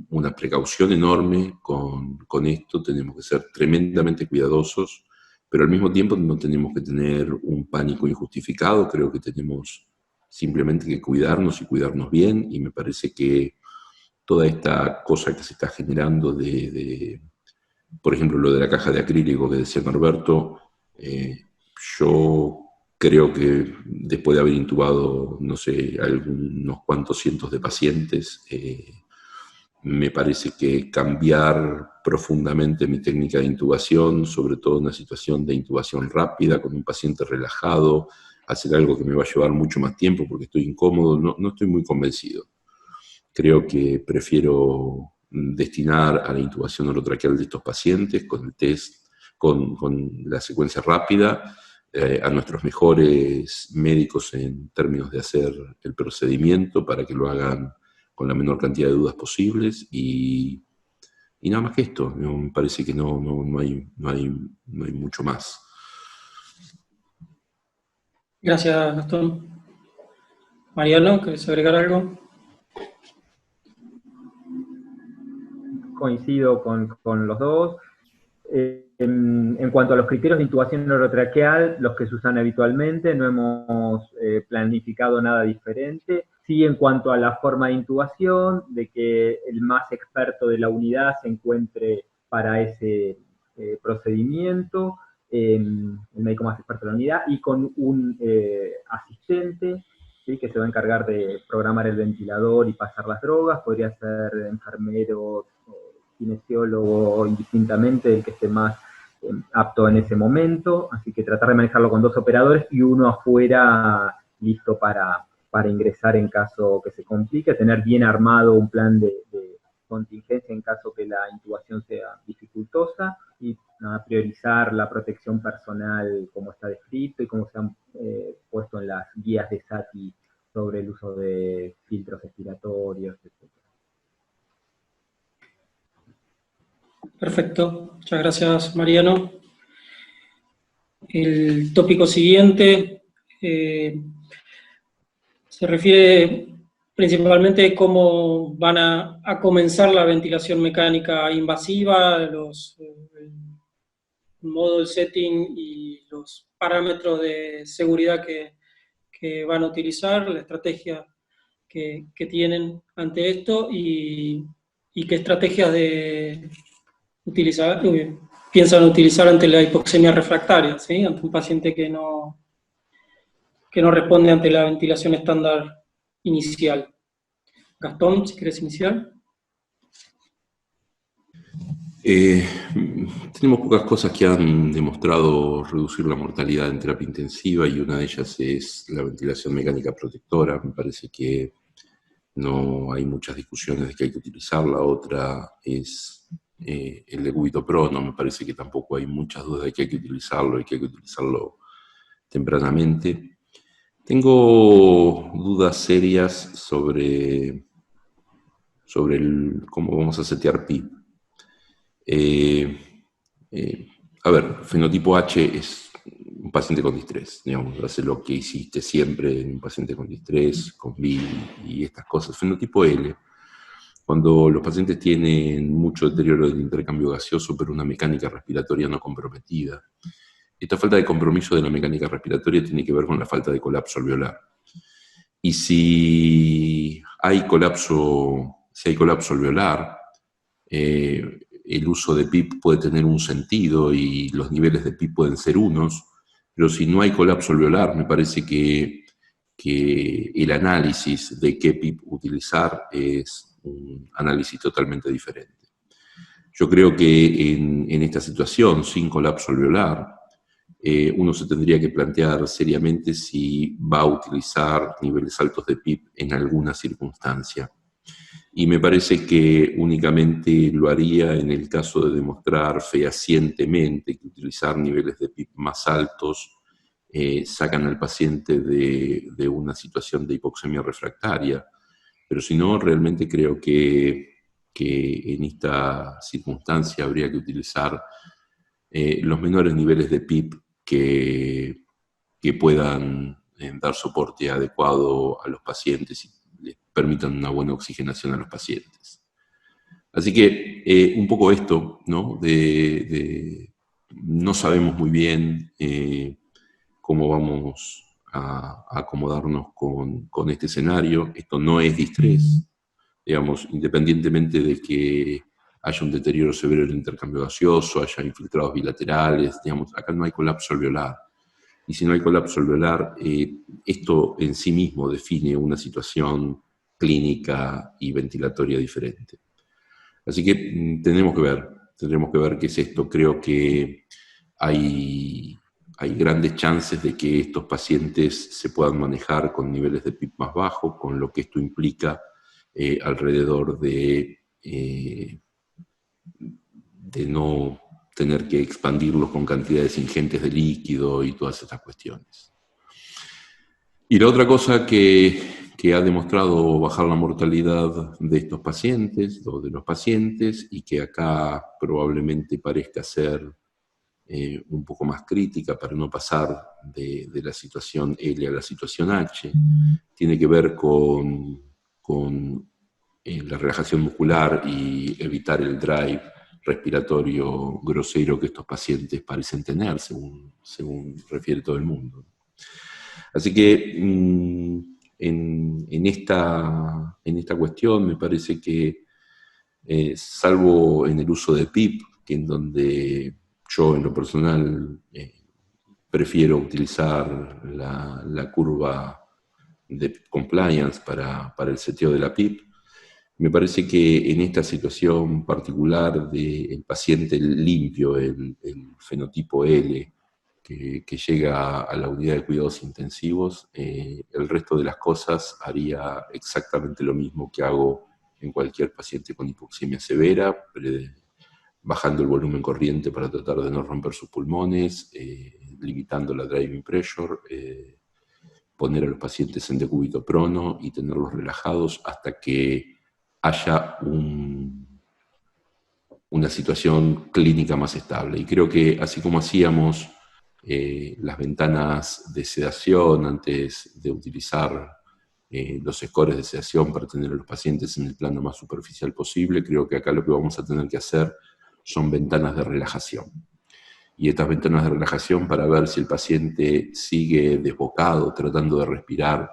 una precaución enorme con esto, tenemos que ser tremendamente cuidadosos, pero al mismo tiempo no tenemos que tener un pánico injustificado. Creo que tenemos simplemente que cuidarnos y cuidarnos bien, y me parece que toda esta cosa que se está generando por ejemplo, lo de la caja de acrílico que decía Norberto, yo creo que después de haber intubado, no sé, unos cuantos cientos de pacientes, me parece que cambiar profundamente mi técnica de intubación, sobre todo en una situación de intubación rápida, con un paciente relajado, hacer algo que me va a llevar mucho más tiempo porque estoy incómodo, no estoy muy convencido. Creo que prefiero destinar a la intubación orotraqueal de estos pacientes con el test, con la secuencia rápida, a nuestros mejores médicos en términos de hacer el procedimiento para que lo hagan con la menor cantidad de dudas posibles, y nada más que esto. Me parece que no hay mucho más. Gracias, Gastón. Mariano, ¿querés agregar algo? Coincido con los dos. En cuanto a los criterios de intubación orotraqueal, los que se usan habitualmente, no hemos planificado nada diferente. Sí, en cuanto a la forma de intubación, de que el más experto de la unidad se encuentre para ese procedimiento, el médico más experto de la unidad, y con un asistente, ¿sí?, que se va a encargar de programar el ventilador y pasar las drogas. Podría ser enfermero, kinesiólogo, indistintamente el que esté más apto en ese momento. Así que tratar de manejarlo con 2 operadores y uno afuera listo para ingresar en caso que se complique, tener bien armado un plan de contingencia en caso que la intubación sea dificultosa, y priorizar la protección personal como está descrito y como se han puesto en las guías de SATI sobre el uso de filtros expiratorios, etc. Perfecto, muchas gracias, Mariano. El tópico siguiente se refiere principalmente cómo van a comenzar la ventilación mecánica invasiva, el modo, el setting y los parámetros de seguridad que van a utilizar, la estrategia que tienen ante esto y qué estrategias piensan utilizar ante la hipoxemia refractaria, ¿sí? Ante un paciente que no responde ante la ventilación estándar inicial. Gastón, si quieres iniciar. Tenemos pocas cosas que han demostrado reducir la mortalidad en terapia intensiva y una de ellas es la ventilación mecánica protectora. Me parece que no hay muchas discusiones de que hay que utilizarla. Otra es el decúbito prono. Me parece que tampoco hay muchas dudas de que hay que utilizarlo y que hay que utilizarlo tempranamente. Tengo dudas serias sobre cómo vamos a setear PIP. A ver, fenotipo H es un paciente con distrés, digamos, hace lo que hiciste siempre en un paciente con distrés, con BIL y estas cosas. Fenotipo L, cuando los pacientes tienen mucho deterioro del intercambio gaseoso, pero una mecánica respiratoria no comprometida. Esta falta de compromiso de la mecánica respiratoria tiene que ver con la falta de colapso alveolar. Y si hay colapso alveolar, el uso de PIP puede tener un sentido y los niveles de PIP pueden ser unos, pero si no hay colapso alveolar, me parece que el análisis de qué PIP utilizar es un análisis totalmente diferente. Yo creo que en esta situación, sin colapso alveolar, uno se tendría que plantear seriamente si va a utilizar niveles altos de PIP en alguna circunstancia. Y me parece que únicamente lo haría en el caso de demostrar fehacientemente que utilizar niveles de PIP más altos sacan al paciente de una situación de hipoxemia refractaria. Pero si no, realmente creo que en esta circunstancia habría que utilizar los menores niveles de PIP que puedan dar soporte adecuado a los pacientes y les permitan una buena oxigenación a los pacientes. Así que un poco esto, ¿no? No sabemos muy bien cómo vamos a acomodarnos con este escenario. Esto no es distrés, digamos, independientemente de que haya un deterioro severo del intercambio gaseoso, haya infiltrados bilaterales, digamos, acá no hay colapso alveolar. Y si no hay colapso alveolar, esto en sí mismo define una situación clínica y ventilatoria diferente. Así que tendremos que ver qué es esto. Creo que hay grandes chances de que estos pacientes se puedan manejar con niveles de PIP más bajos, con lo que esto implica alrededor de no tener que expandirlos con cantidades ingentes de líquido y todas estas cuestiones. Y la otra cosa que ha demostrado bajar la mortalidad de estos pacientes, o de los pacientes, y que acá probablemente parezca ser un poco más crítica para no pasar de la situación L a la situación H, tiene que ver con la relajación muscular y evitar el drive respiratorio grosero que estos pacientes parecen tener, según refiere todo el mundo. Así que en esta cuestión me parece que, salvo en el uso de PIP, que en donde yo en lo personal prefiero utilizar la curva de compliance para el seteo de la PIP, me parece que en esta situación particular del paciente limpio, el fenotipo L, que llega a la unidad de cuidados intensivos, el resto de las cosas haría exactamente lo mismo que hago en cualquier paciente con hipoxemia severa, bajando el volumen corriente para tratar de no romper sus pulmones, limitando la driving pressure, poner a los pacientes en decúbito prono y tenerlos relajados hasta que haya una situación clínica más estable. Y creo que así como hacíamos las ventanas de sedación antes de utilizar los scores de sedación para tener a los pacientes en el plano más superficial posible. Creo que acá lo que vamos a tener que hacer son ventanas de relajación. Y estas ventanas de relajación para ver si el paciente sigue desbocado, tratando de respirar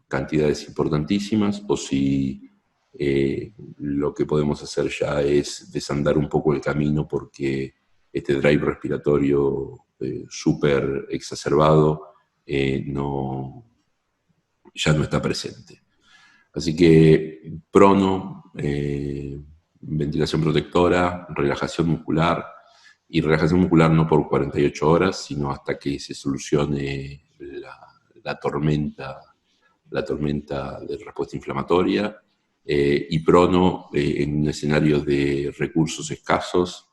cantidades importantísimas, o si lo que podemos hacer ya es desandar un poco el camino porque este drive respiratorio súper exacerbado ya no está presente. Así que prono, ventilación protectora, relajación muscular, y relajación muscular no por 48 horas, sino hasta que se solucione la tormenta de respuesta inflamatoria, y prono, en un escenario de recursos escasos,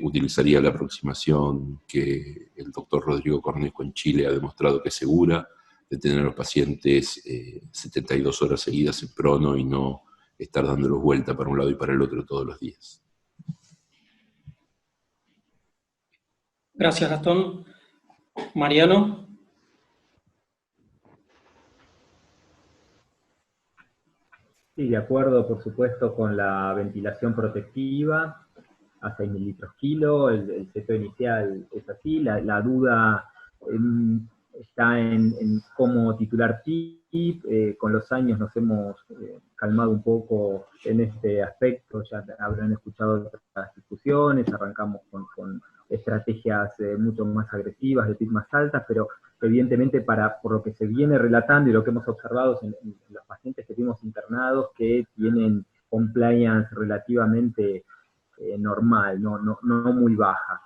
utilizaría la aproximación que el doctor Rodrigo Cornejo en Chile ha demostrado que es segura, de tener a los pacientes 72 horas seguidas en prono y no estar dándolos vuelta para un lado y para el otro todos los días. Gracias, Gastón. Mariano. Sí, de acuerdo, por supuesto, con la ventilación protectiva a 6 mililitros kilo, el CPO inicial es así, la duda está en cómo titular PIP. Con los años nos hemos calmado un poco en este aspecto, ya habrán escuchado otras discusiones, arrancamos con estrategias mucho más agresivas, de PIP más altas, pero evidentemente por lo que se viene relatando y lo que hemos observado en los pacientes que tuvimos internados que tienen compliance relativamente normal, no muy baja.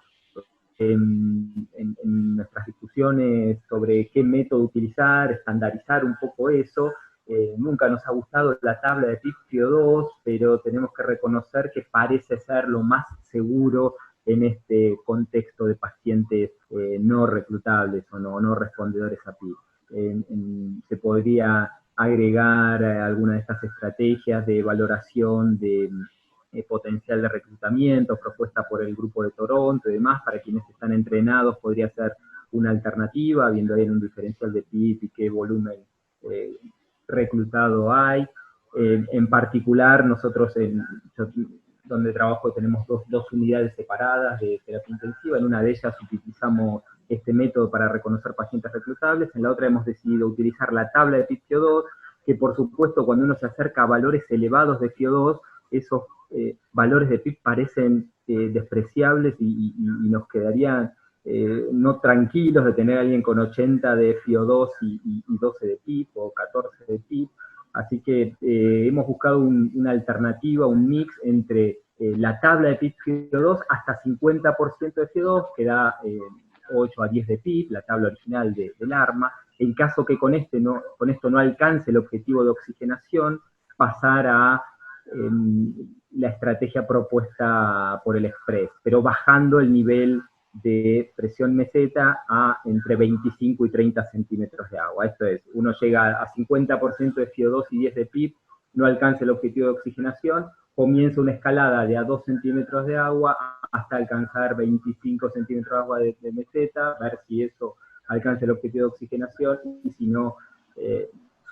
En nuestras discusiones sobre qué método utilizar, estandarizar un poco eso, nunca nos ha gustado la tabla de PIP-CO2, pero tenemos que reconocer que parece ser lo más seguro en este contexto de pacientes no reclutables o no respondedores a PIP. Se podría agregar alguna de estas estrategias de valoración de potencial de reclutamiento, propuesta por el grupo de Toronto y demás, para quienes están entrenados podría ser una alternativa, viendo ahí un diferencial de PIP y qué volumen reclutado hay. En particular, nosotros donde trabajo tenemos dos unidades separadas de terapia intensiva, en una de ellas utilizamos este método para reconocer pacientes reclutables, en la otra hemos decidido utilizar la tabla de PIP-CO2, que por supuesto cuando uno se acerca a valores elevados de CO2, esos valores de PIP parecen despreciables y nos quedarían no tranquilos de tener a alguien con 80 de FiO2 y 12 de PIP o 14 de PIP. Así que hemos buscado una alternativa, un mix entre la tabla de PIP-CO2 hasta 50% de CO2, que da 8 a 10 de PIP, la tabla original del ARMA. En caso que con esto no alcance el objetivo de oxigenación, pasar a la estrategia propuesta por el Express, pero bajando el nivel de presión meseta a entre 25 y 30 centímetros de agua. Esto es, uno llega a 50% de FiO2 y 10 de PIP, no alcanza el objetivo de oxigenación, comienza una escalada de a 2 centímetros de agua hasta alcanzar 25 centímetros de agua de meseta, ver si eso alcanza el objetivo de oxigenación, y si no,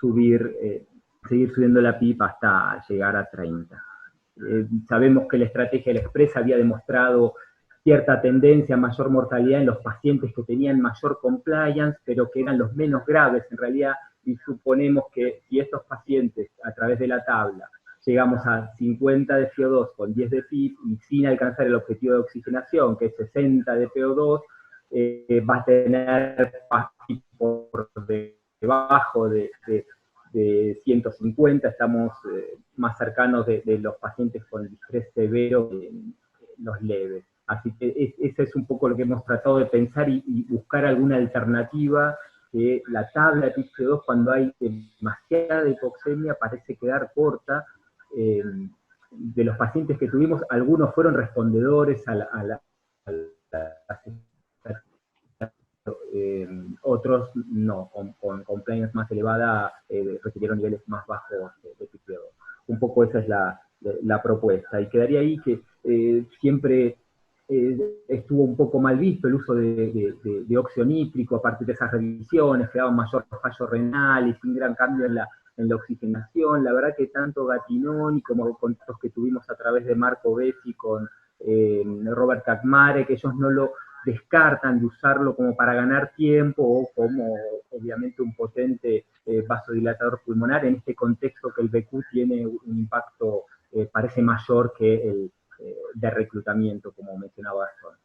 seguir subiendo la PIP hasta llegar a 30. Sabemos que la estrategia del Express había demostrado cierta tendencia a mayor mortalidad en los pacientes que tenían mayor compliance, pero que eran los menos graves en realidad, y suponemos que si estos pacientes, a través de la tabla, llegamos a 50 de FiO2 con 10 de PIP y sin alcanzar el objetivo de oxigenación, que es 60 de PO2, va a tener PIP por debajo de 150, estamos más cercanos de los pacientes con el estrés severo que los leves. Así que eso es un poco lo que hemos tratado de pensar y buscar alguna alternativa, que la tabla de PIP-CO2 cuando hay demasiada hipoxemia parece quedar corta. De los pacientes que tuvimos, algunos fueron respondedores otros no, con compliance más elevada requirieron niveles más bajos de PIP-CO2. Un poco esa es la propuesta. Y quedaría ahí que siempre estuvo un poco mal visto el uso de óxido nítrico a partir de esas revisiones, que daban mayor fallo renal y sin gran cambio en la oxigenación. La verdad que tanto Gattinoni como contactos que tuvimos a través de Marco Bessi con Robert Kakmare, que ellos no lo descartan de usarlo como para ganar tiempo o como obviamente un potente vasodilatador pulmonar en este contexto que el BQ tiene un impacto parece mayor que el de reclutamiento, como mencionaba Gastón.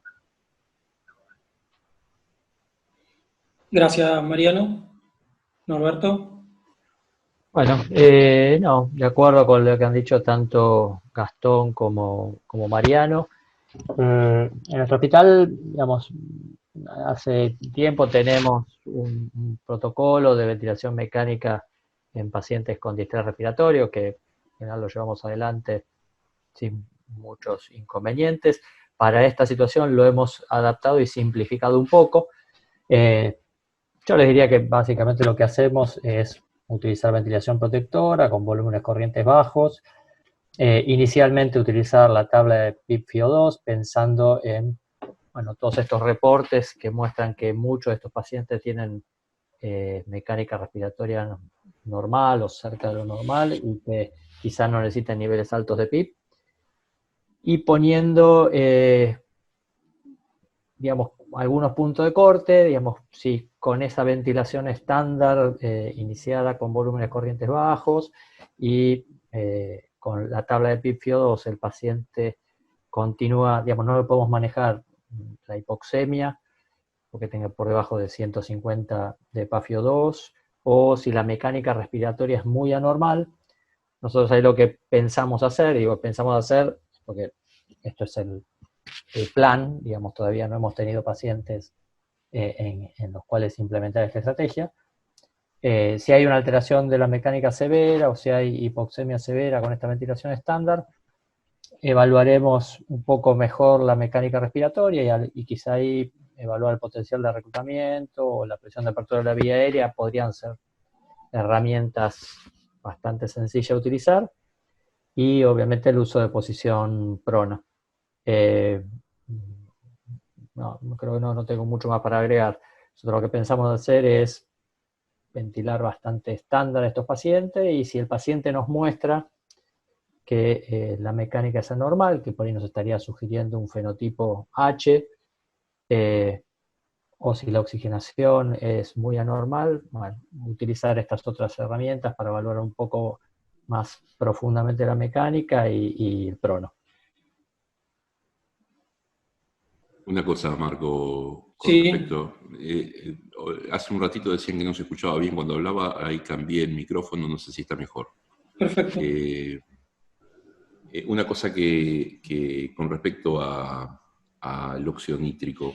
Gracias, Mariano. Norberto. Bueno, no, de acuerdo con lo que han dicho tanto Gastón como Mariano. En nuestro hospital, digamos, hace tiempo tenemos un protocolo de ventilación mecánica en pacientes con distrés respiratorio, que en general lo llevamos adelante sin muchos inconvenientes. Para esta situación lo hemos adaptado y simplificado un poco. Yo les diría que básicamente lo que hacemos es utilizar ventilación protectora con volúmenes corrientes bajos. Inicialmente utilizar la tabla de PIP-FiO2 pensando en todos estos reportes que muestran que muchos de estos pacientes tienen mecánica respiratoria normal o cerca de lo normal y que quizás no necesitan niveles altos de PIP. Y poniendo, digamos, algunos puntos de corte, digamos, si con esa ventilación estándar iniciada con volúmenes corrientes bajos y con la tabla de PIP-FiO2 el paciente continúa, digamos, no lo podemos manejar la hipoxemia porque tenga por debajo de 150 de PaFiO2, o si la mecánica respiratoria es muy anormal, nosotros ahí lo que pensamos hacer, porque esto es el plan, digamos, todavía no hemos tenido pacientes en los cuales implementar esta estrategia. Si hay una alteración de la mecánica severa o si hay hipoxemia severa con esta ventilación estándar, evaluaremos un poco mejor la mecánica respiratoria y quizá ahí evaluar el potencial de reclutamiento o la presión de apertura de la vía aérea podrían ser herramientas bastante sencillas de utilizar, y obviamente el uso de posición prona. No, creo que no tengo mucho más para agregar. Nosotros lo que pensamos hacer es ventilar bastante estándar a estos pacientes, y si el paciente nos muestra que la mecánica es anormal, que por ahí nos estaría sugiriendo un fenotipo H, o si la oxigenación es muy anormal, bueno, utilizar estas otras herramientas para evaluar un poco más profundamente la mecánica y el prono. Una cosa, Marco, con Sí. respecto. Hace un ratito decían que no se escuchaba bien cuando hablaba, ahí cambié el micrófono, no sé si está mejor. Perfecto. Una cosa que con respecto al óxido nítrico,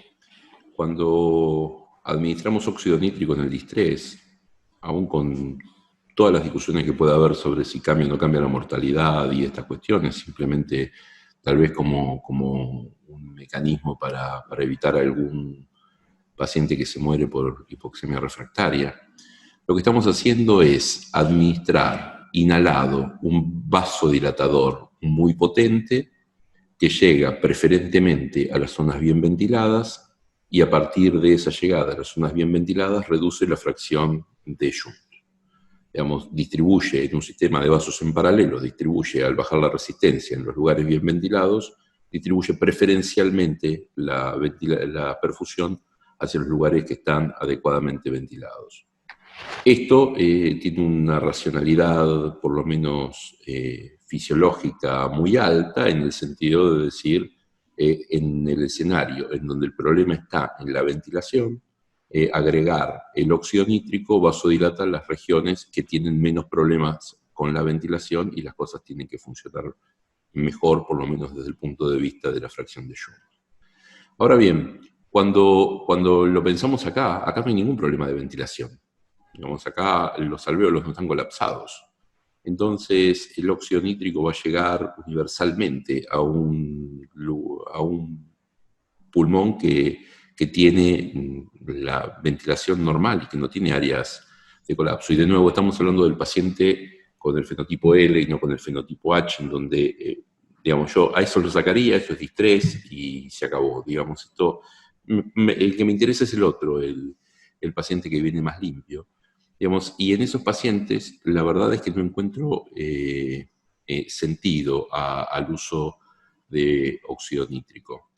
cuando administramos óxido nítrico en el distrés, aún con todas las discusiones que pueda haber sobre si cambia o no cambia la mortalidad y estas cuestiones, simplemente tal vez como un mecanismo para evitar algún paciente que se muere por hipoxemia refractaria, lo que estamos haciendo es administrar inhalado un vasodilatador muy potente que llega preferentemente a las zonas bien ventiladas, y a partir de esa llegada a las zonas bien ventiladas reduce la fracción de Shunt. Digamos, distribuye en un sistema de vasos en paralelo, distribuye al bajar la resistencia en los lugares bien ventilados, distribuye preferencialmente la perfusión hacia los lugares que están adecuadamente ventilados. Esto tiene una racionalidad, por lo menos fisiológica, muy alta, en el sentido de decir, en el escenario en donde el problema está en la ventilación, agregar el óxido nítrico vasodilata las regiones que tienen menos problemas con la ventilación y las cosas tienen que funcionar mejor, por lo menos desde el punto de vista de la fracción de Shunt. Ahora bien, cuando lo pensamos acá no hay ningún problema de ventilación. Digamos, acá los alvéolos no están colapsados. Entonces, el óxido nítrico va a llegar universalmente a un pulmón que tiene la ventilación normal y que no tiene áreas de colapso. Y de nuevo, estamos hablando del paciente con el fenotipo L y no con el fenotipo H, en donde Digamos, yo a eso lo sacaría, eso es distrés y se acabó. Digamos, esto, el que me interesa es el otro, el paciente que viene más limpio. Digamos, y en esos pacientes, la verdad es que no encuentro sentido al uso de óxido nítrico.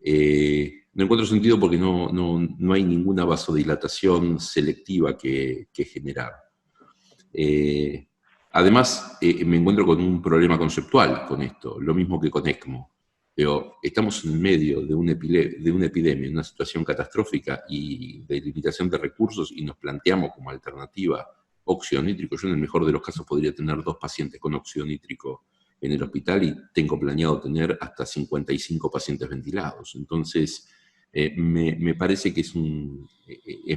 No encuentro sentido porque no hay ninguna vasodilatación selectiva que generar. Además, me encuentro con un problema conceptual con esto, lo mismo que con ECMO. Pero estamos en medio de una epidemia, una situación catastrófica y de limitación de recursos, y nos planteamos como alternativa óxido nítrico. Yo en el mejor de los casos podría tener 2 pacientes con óxido nítrico en el hospital y tengo planeado tener hasta 55 pacientes ventilados. Entonces, me parece que es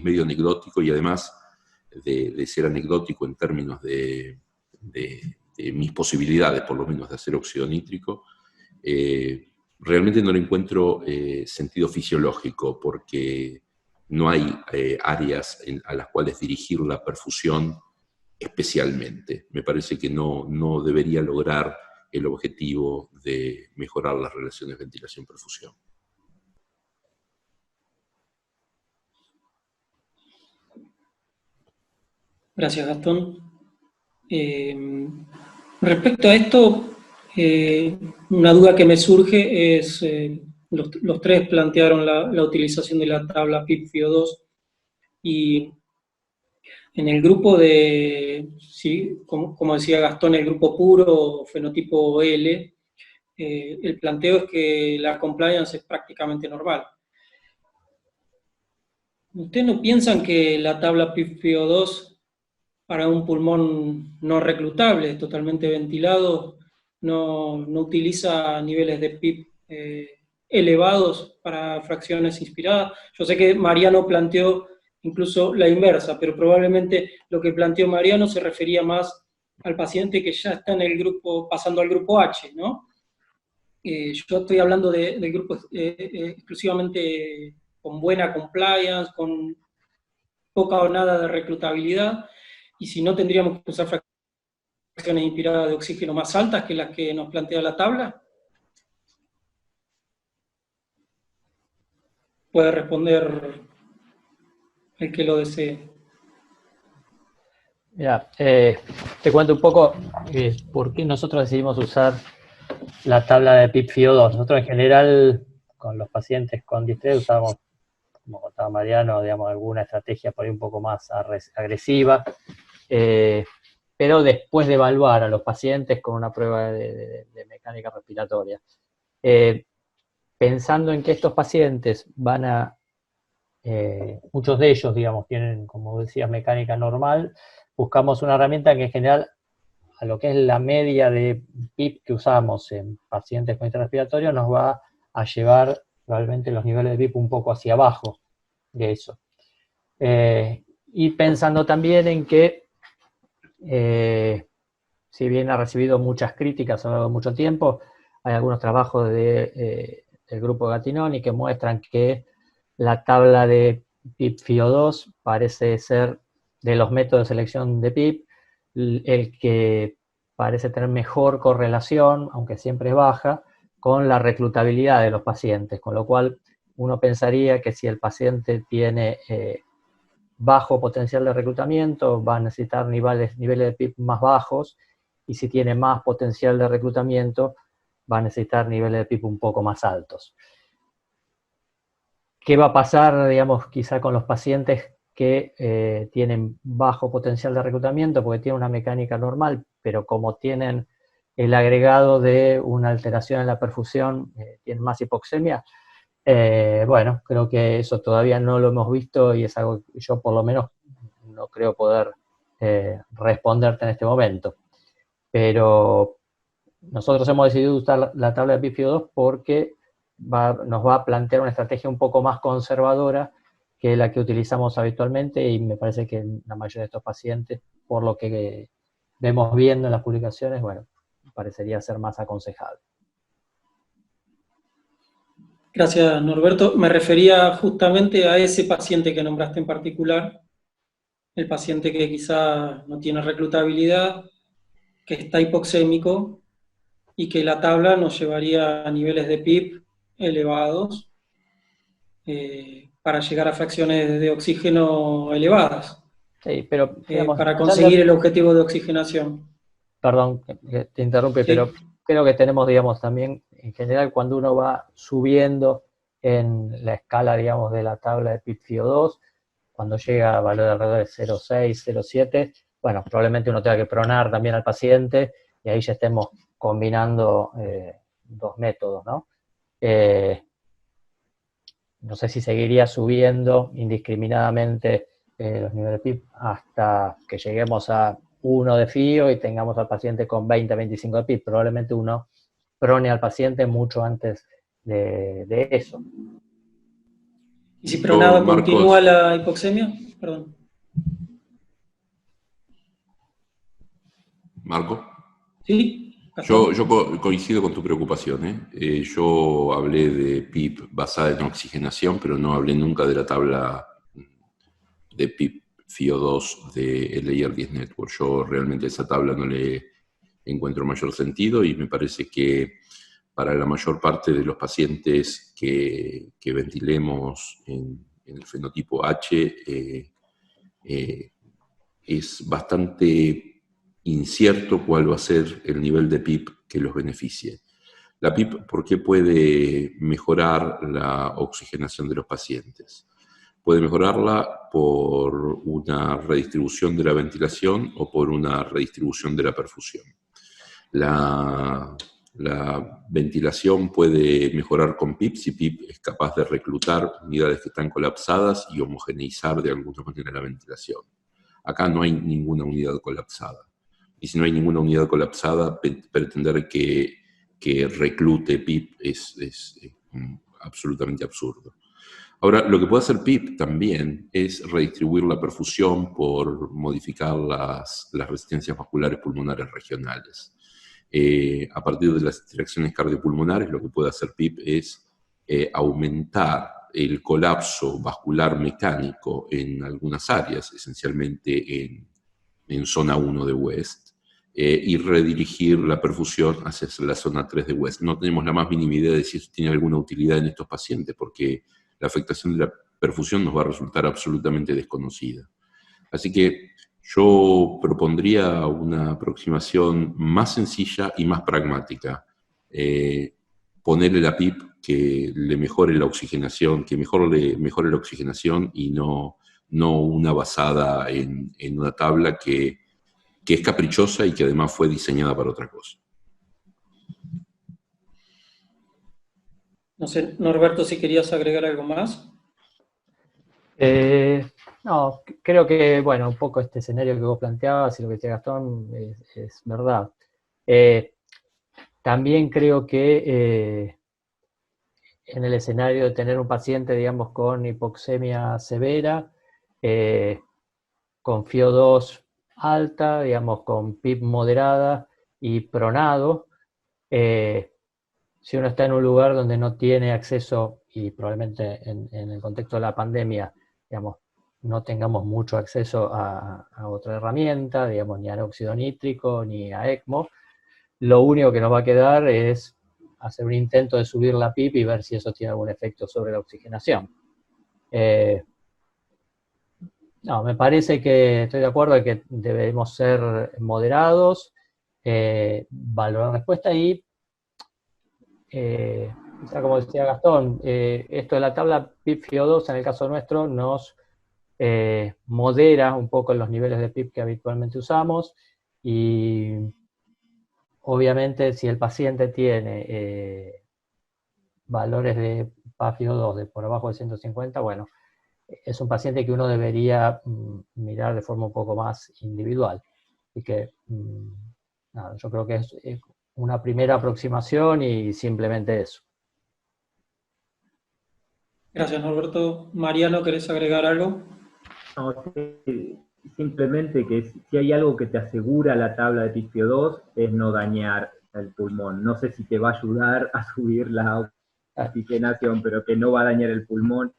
medio anecdótico, y además de ser anecdótico en términos de mis posibilidades, por lo menos, de hacer óxido nítrico, realmente no le encuentro sentido fisiológico, porque no hay áreas a las cuales dirigir la perfusión especialmente. Me parece que no debería lograr el objetivo de mejorar las relaciones ventilación-perfusión. Gracias, Gastón. Respecto a esto, una duda que me surge es, los tres plantearon la utilización de la tabla PIB-FIO2, y en el grupo de, sí, como decía Gastón, el grupo puro, fenotipo L, el planteo es que la compliance es prácticamente normal. ¿Ustedes no piensan que la tabla PIB-FIO2 para un pulmón no reclutable, totalmente ventilado, no utiliza niveles de PIB elevados para fracciones inspiradas? Yo sé que Mariano planteó incluso la inversa, pero probablemente lo que planteó Mariano se refería más al paciente que ya está en el grupo, pasando al grupo H, ¿no? Yo estoy hablando del grupo exclusivamente con buena compliance, con poca o nada de reclutabilidad, y si no, tendríamos que usar fracciones inspiradas de oxígeno más altas que las que nos plantea la tabla. Puede responder el que lo desee. Mira, te cuento un poco por qué nosotros decidimos usar la tabla de PIB-FIO2. Nosotros en general, con los pacientes con distrés, usamos, como contaba Mariano, digamos, alguna estrategia por ahí un poco más agresiva, pero después de evaluar a los pacientes con una prueba de mecánica respiratoria. Pensando en que estos pacientes van a, muchos de ellos, digamos, tienen, como decías, mecánica normal, buscamos una herramienta que en general, a lo que es la media de PIB que usamos en pacientes con distrés respiratorio, nos va a llevar probablemente los niveles de PIB un poco hacia abajo de eso. Y pensando también en que, si bien ha recibido muchas críticas a lo largo de mucho tiempo, hay algunos trabajos del grupo Gattinoni que muestran que la tabla de PIB-FIO2 parece ser, de los métodos de selección de PIB, el que parece tener mejor correlación, aunque siempre es baja, con la reclutabilidad de los pacientes, con lo cual uno pensaría que si el paciente tiene bajo potencial de reclutamiento, va a necesitar niveles de PIB más bajos, y si tiene más potencial de reclutamiento, va a necesitar niveles de PIB un poco más altos. ¿Qué va a pasar, digamos, quizá con los pacientes que tienen bajo potencial de reclutamiento porque tienen una mecánica normal, pero como tienen el agregado de una alteración en la perfusión, tienen más hipoxemia? Bueno, creo que eso todavía no lo hemos visto y es algo que yo por lo menos no creo poder responderte en este momento. Pero nosotros hemos decidido usar la tabla de PIB-FIO2 porque nos va a plantear una estrategia un poco más conservadora que la que utilizamos habitualmente, y me parece que en la mayoría de estos pacientes, por lo que vemos viendo en las publicaciones, bueno, parecería ser más aconsejable. Gracias, Norberto. Me refería justamente a ese paciente que nombraste en particular, el paciente que quizá no tiene reclutabilidad, que está hipoxémico y que la tabla nos llevaría a niveles de PIB elevados para llegar a fracciones de oxígeno elevadas, Sí, pero digamos, para conseguir el objetivo de oxigenación. perdón, que te interrumpe, Sí. pero creo que tenemos, digamos, también, en general, cuando uno va subiendo en la escala, digamos, de la tabla de PIB-FiO2, cuando llega a valor alrededor de 0,6, 0,7, bueno, probablemente uno tenga que pronar también al paciente, y ahí ya estemos combinando dos métodos, ¿no? No sé si seguiría subiendo indiscriminadamente los niveles de PIB hasta que lleguemos a 1 de FIO y tengamos al paciente con 20, 25 de PIB. Probablemente uno prone al paciente mucho antes de eso. ¿Y si pronado Marcos, continúa la hipoxemia? Perdón. Marco. ¿Sí? Yo coincido con tu preocupación. Yo hablé de PIB basada en oxigenación, pero no hablé nunca de la tabla de PIB FiO2 de Layer 10 Network. Yo realmente a esa tabla no le encuentro mayor sentido y me parece que para la mayor parte de los pacientes que ventilemos en el fenotipo H es bastante incierto cuál va a ser el nivel de PIB que los beneficie. La PIB, ¿por qué puede mejorar la oxigenación de los pacientes? Puede mejorarla por una redistribución de la ventilación o por una redistribución de la perfusión. La ventilación puede mejorar con PIB si PIB es capaz de reclutar unidades que están colapsadas y homogeneizar de alguna manera la ventilación. Acá no hay ninguna unidad colapsada. Y si no hay ninguna unidad colapsada, pretender que reclute PIB es absolutamente absurdo. Ahora, lo que puede hacer PIB también es redistribuir la perfusión por modificar las resistencias vasculares pulmonares regionales. A partir de las interacciones cardiopulmonares, lo que puede hacer PIB es aumentar el colapso vascular mecánico en algunas áreas, esencialmente en zona 1 de West, y redirigir la perfusión hacia la zona 3 de West. No tenemos la más mínima idea de si eso tiene alguna utilidad en estos pacientes, porque la afectación de la perfusión nos va a resultar absolutamente desconocida. Así que yo propondría una aproximación más sencilla y más pragmática. Ponerle la PIB que le mejore la oxigenación, que mejore la oxigenación y no una basada en una tabla que es caprichosa y que además fue diseñada para otra cosa. No sé, Norberto, si querías agregar algo más. No, creo que, bueno, un poco este escenario que vos planteabas y lo que decía Gastón es verdad. También creo que en el escenario de tener un paciente, digamos, con hipoxemia severa, con FiO2 alta, digamos, con PIB moderada y pronado, si uno está en un lugar donde no tiene acceso, y probablemente en el contexto de la pandemia, digamos, no tengamos mucho acceso a otra herramienta, digamos, ni a óxido nítrico, ni a ECMO, lo único que nos va a quedar es hacer un intento de subir la PIB y ver si eso tiene algún efecto sobre la oxigenación. No, me parece que estoy de acuerdo en que debemos ser moderados, valorar la respuesta y, como decía Gastón, esto de la tabla PIB-FiO2 en el caso nuestro nos modera un poco los niveles de PIB que habitualmente usamos y obviamente si el paciente tiene valores de PaFiO2 de por abajo de 150, bueno, es un paciente que uno debería mirar de forma un poco más individual. Y que, nada, yo creo que es una primera aproximación y simplemente eso. Gracias, Norberto. Mariano, ¿querés agregar algo? No, simplemente que si hay algo que te asegura la tabla de PIB-FiO2 es no dañar el pulmón. No sé si te va a ayudar a subir la oxigenación, pero que no va a dañar el pulmón.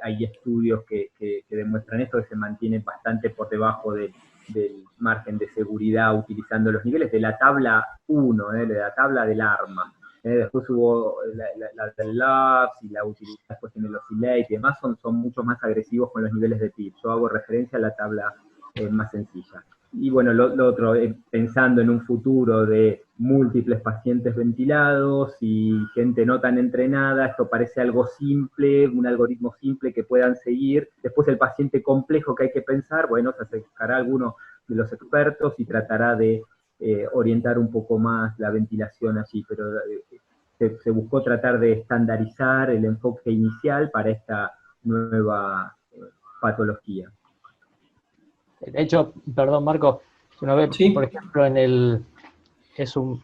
Hay estudios que demuestran esto, que se mantiene bastante por debajo de del margen de seguridad utilizando los niveles de la tabla 1, de la tabla del arma. Después hubo la del LAPS y la utilidad después en el Oscillate y demás, son mucho más agresivos con los niveles de PIB. Yo hago referencia a la tabla más sencilla. Y bueno, lo otro, pensando en un futuro de múltiples pacientes ventilados y gente no tan entrenada, esto parece algo simple, un algoritmo simple que puedan seguir. Después el paciente complejo que hay que pensar, bueno, se acercará a alguno de los expertos y tratará de orientar un poco más la ventilación allí, pero se buscó tratar de estandarizar el enfoque inicial para esta nueva patología. De hecho, perdón Marco, si uno ve, ¿Sí? por ejemplo, es un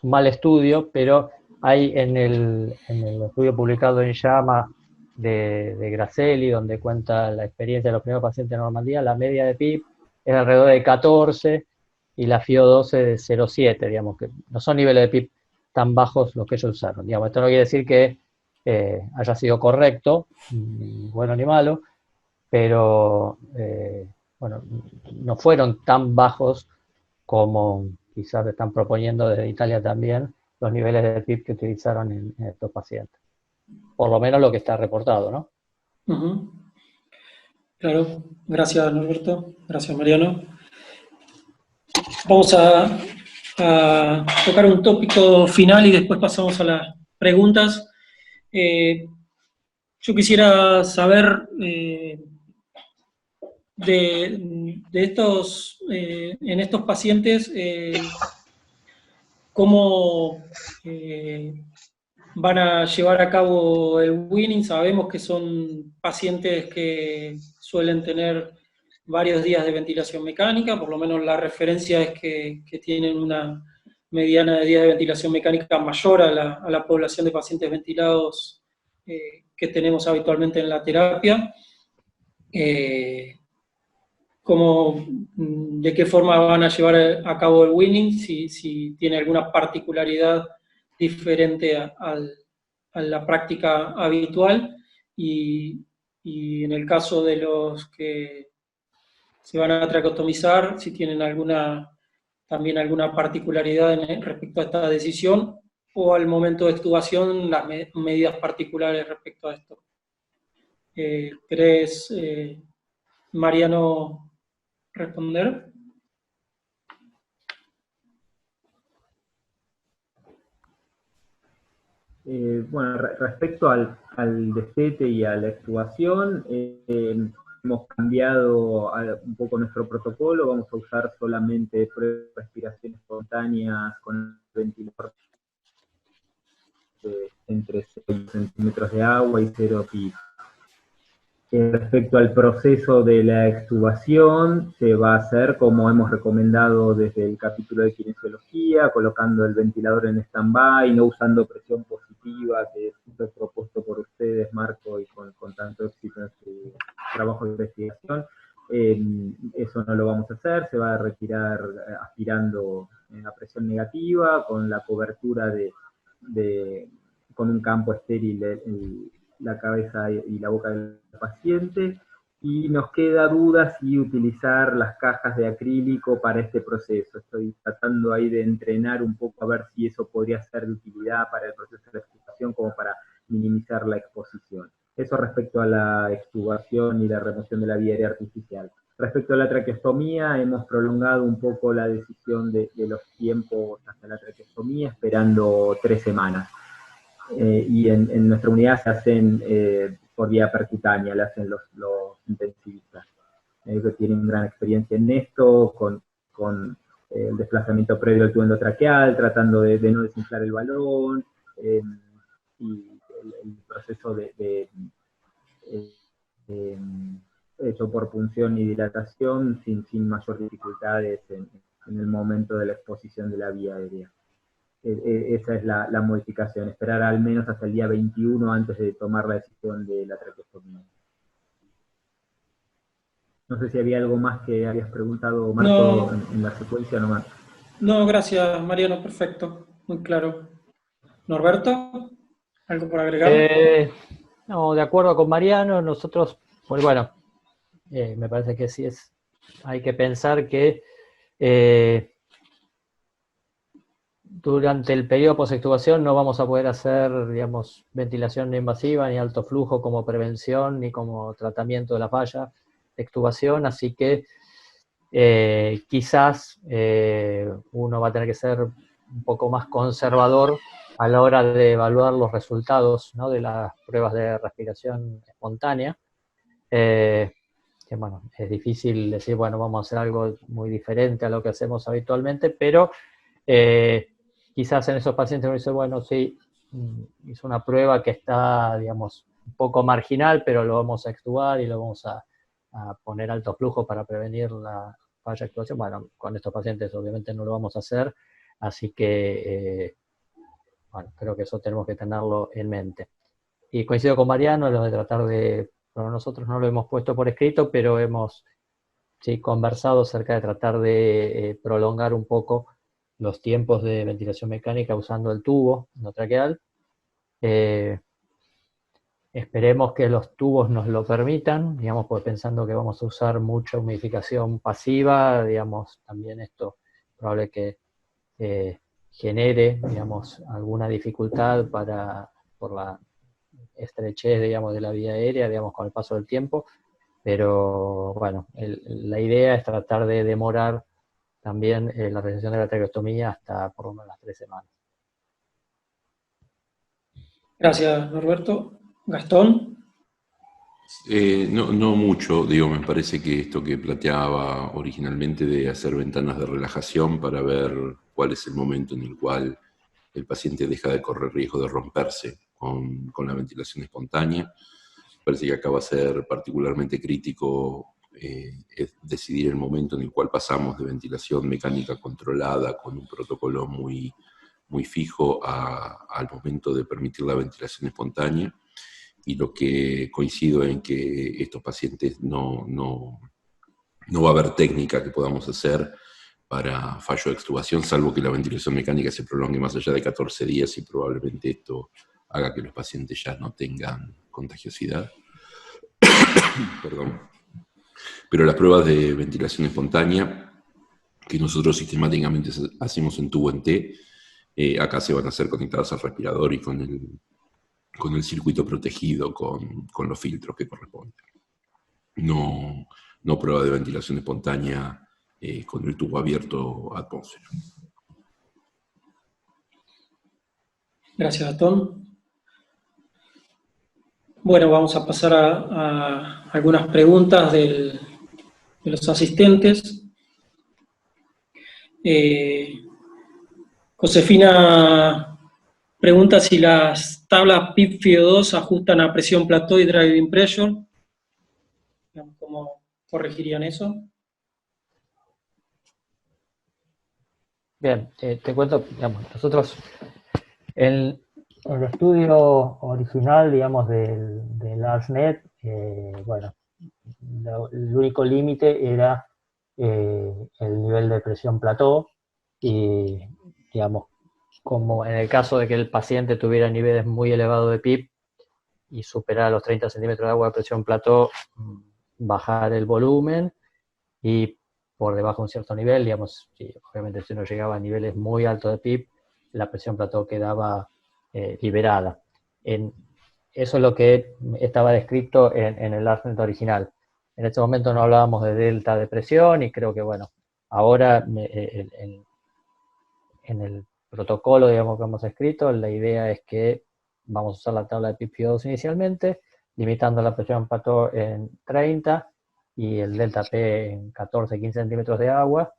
mal estudio, pero hay en el estudio publicado en JAMA de Grasselli, donde cuenta la experiencia de los primeros pacientes de Normandía, la media de PIB es alrededor de 14 y la FIO12 de 0,7, digamos, que no son niveles de PIB tan bajos los que ellos usaron. Digamos, esto no quiere decir que haya sido correcto, ni bueno ni malo, pero bueno, no fueron tan bajos como quizás están proponiendo desde Italia también los niveles de PIB que utilizaron en estos pacientes. Por lo menos lo que está reportado, ¿no? Uh-huh. Claro, gracias Norberto, gracias Mariano. Vamos a tocar un tópico final y después pasamos a las preguntas. Yo quisiera saber de estos, en estos pacientes, cómo van a llevar a cabo el weaning. Sabemos que son pacientes que suelen tener varios días de ventilación mecánica, por lo menos la referencia es que tienen una mediana de días de ventilación mecánica mayor a la población de pacientes ventilados que tenemos habitualmente en la terapia. ¿De qué forma van a llevar a cabo el weaning? Si tiene alguna particularidad diferente a la práctica habitual, y en el caso de los que se van a traqueotomizar, si tienen también alguna particularidad respecto a esta decisión, o al momento de extubación las medidas particulares respecto a esto. ¿Querés, Mariano, responder? Bueno, respecto al destete y a la extubación, hemos cambiado un poco nuestro protocolo, vamos a usar solamente respiraciones espontáneas con el ventilador entre 6 centímetros de agua y 0 PIB. Respecto al proceso de la extubación, se va a hacer como hemos recomendado desde el capítulo de kinesiología, colocando el ventilador en stand-by, no usando presión positiva, que fue propuesto por ustedes, Marco, y con tanto éxito en su trabajo de investigación. Eso no lo vamos a hacer, se va a retirar aspirando a presión negativa, con la cobertura con un campo estéril la cabeza y la boca del paciente, y nos queda duda si utilizar las cajas de acrílico para este proceso. Estoy tratando ahí de entrenar un poco a ver si eso podría ser de utilidad para el proceso de extubación como para minimizar la exposición. Eso respecto a la extubación y la remoción de la vía aérea artificial. Respecto a la traqueostomía, hemos prolongado un poco la decisión de los tiempos hasta la traqueostomía, esperando 3 semanas. Y en nuestra unidad se hacen por vía percutánea, la hacen los intensivistas, que tienen gran experiencia en esto, con el desplazamiento previo al tubo endotraqueal, tratando de no desinflar el balón, y el proceso hecho por punción y dilatación sin mayor dificultades en el momento de la exposición de la vía aérea. Esa es la modificación, esperar al menos hasta el día 21 antes de tomar la decisión de la traqueostomía. No sé si había algo más que habías preguntado, Marco, no, en la secuencia nomás. No, gracias, Mariano, perfecto, muy claro. ¿Norberto? ¿Algo por agregar? No, de acuerdo con Mariano, nosotros, pues bueno, me parece que sí es hay que pensar que durante el periodo post-extubación no vamos a poder hacer, digamos, ventilación no invasiva, ni alto flujo como prevención, ni como tratamiento de la falla de extubación, así que quizás uno va a tener que ser un poco más conservador a la hora de evaluar los resultados, ¿no?, de las pruebas de respiración espontánea. Que bueno, es difícil decir, bueno, vamos a hacer algo muy diferente a lo que hacemos habitualmente, pero quizás en esos pacientes uno dice, bueno, sí, hizo una prueba que está, digamos, un poco marginal, pero lo vamos a extubar y lo vamos a poner alto flujo para prevenir la falla de extubación. Bueno, con estos pacientes obviamente no lo vamos a hacer, así que, bueno, creo que eso tenemos que tenerlo en mente. Y coincido con Mariano en lo de tratar de, bueno, nosotros no lo hemos puesto por escrito, pero hemos conversado acerca de tratar de prolongar un poco los tiempos de ventilación mecánica usando el tubo endotraqueal. Esperemos que los tubos nos lo permitan, digamos, pues pensando que vamos a usar mucha humidificación pasiva, digamos, también esto probable que genere, digamos, alguna dificultad por la estrechez, digamos, de la vía aérea, digamos, con el paso del tiempo, pero bueno, la idea es tratar de demorar también la realización de la traqueostomía hasta por lo menos las 3 semanas. Gracias, Norberto. Gastón. No mucho, digo, me parece que esto que planteaba originalmente de hacer ventanas de relajación para ver cuál es el momento en el cual el paciente deja de correr riesgo de romperse con la ventilación espontánea. Parece que acá va a ser particularmente crítico es decidir el momento en el cual pasamos de ventilación mecánica controlada con un protocolo muy, muy fijo al momento de permitir la ventilación espontánea. Y lo que coincido en que estos pacientes no va a haber técnica que podamos hacer para fallo de extubación, salvo que la ventilación mecánica se prolongue más allá de 14 días y probablemente esto haga que los pacientes ya no tengan contagiosidad. Perdón. Pero las pruebas de ventilación espontánea que nosotros sistemáticamente hacemos en tubo en T, acá se van a hacer conectadas al respirador y con el circuito protegido, con los filtros que corresponden. No prueba de ventilación espontánea con el tubo abierto a atmósfera. Gracias, Gastón. Bueno, vamos a pasar a algunas preguntas de los asistentes. Josefina pregunta si las tablas PIP FIO2 ajustan a presión plató y driving pressure. ¿Cómo corregirían eso? Bien, te cuento, digamos, nosotros el estudio original, digamos, del ARSNet, bueno, el único límite era el nivel de presión plató y, digamos, como en el caso de que el paciente tuviera niveles muy elevados de PIP y superara los 30 centímetros de agua de presión plató, bajar el volumen y por debajo de un cierto nivel, digamos, obviamente si uno llegaba a niveles muy altos de PIP, la presión plató quedaba liberada. Eso es lo que estaba descrito en el ARSNet original. En este momento no hablábamos de delta de presión y creo que, bueno, ahora en el protocolo, digamos, que hemos escrito, la idea es que vamos a usar la tabla de PIP-FIO2 inicialmente, limitando la presión plató en 30 y el delta P en 14-15 centímetros de agua.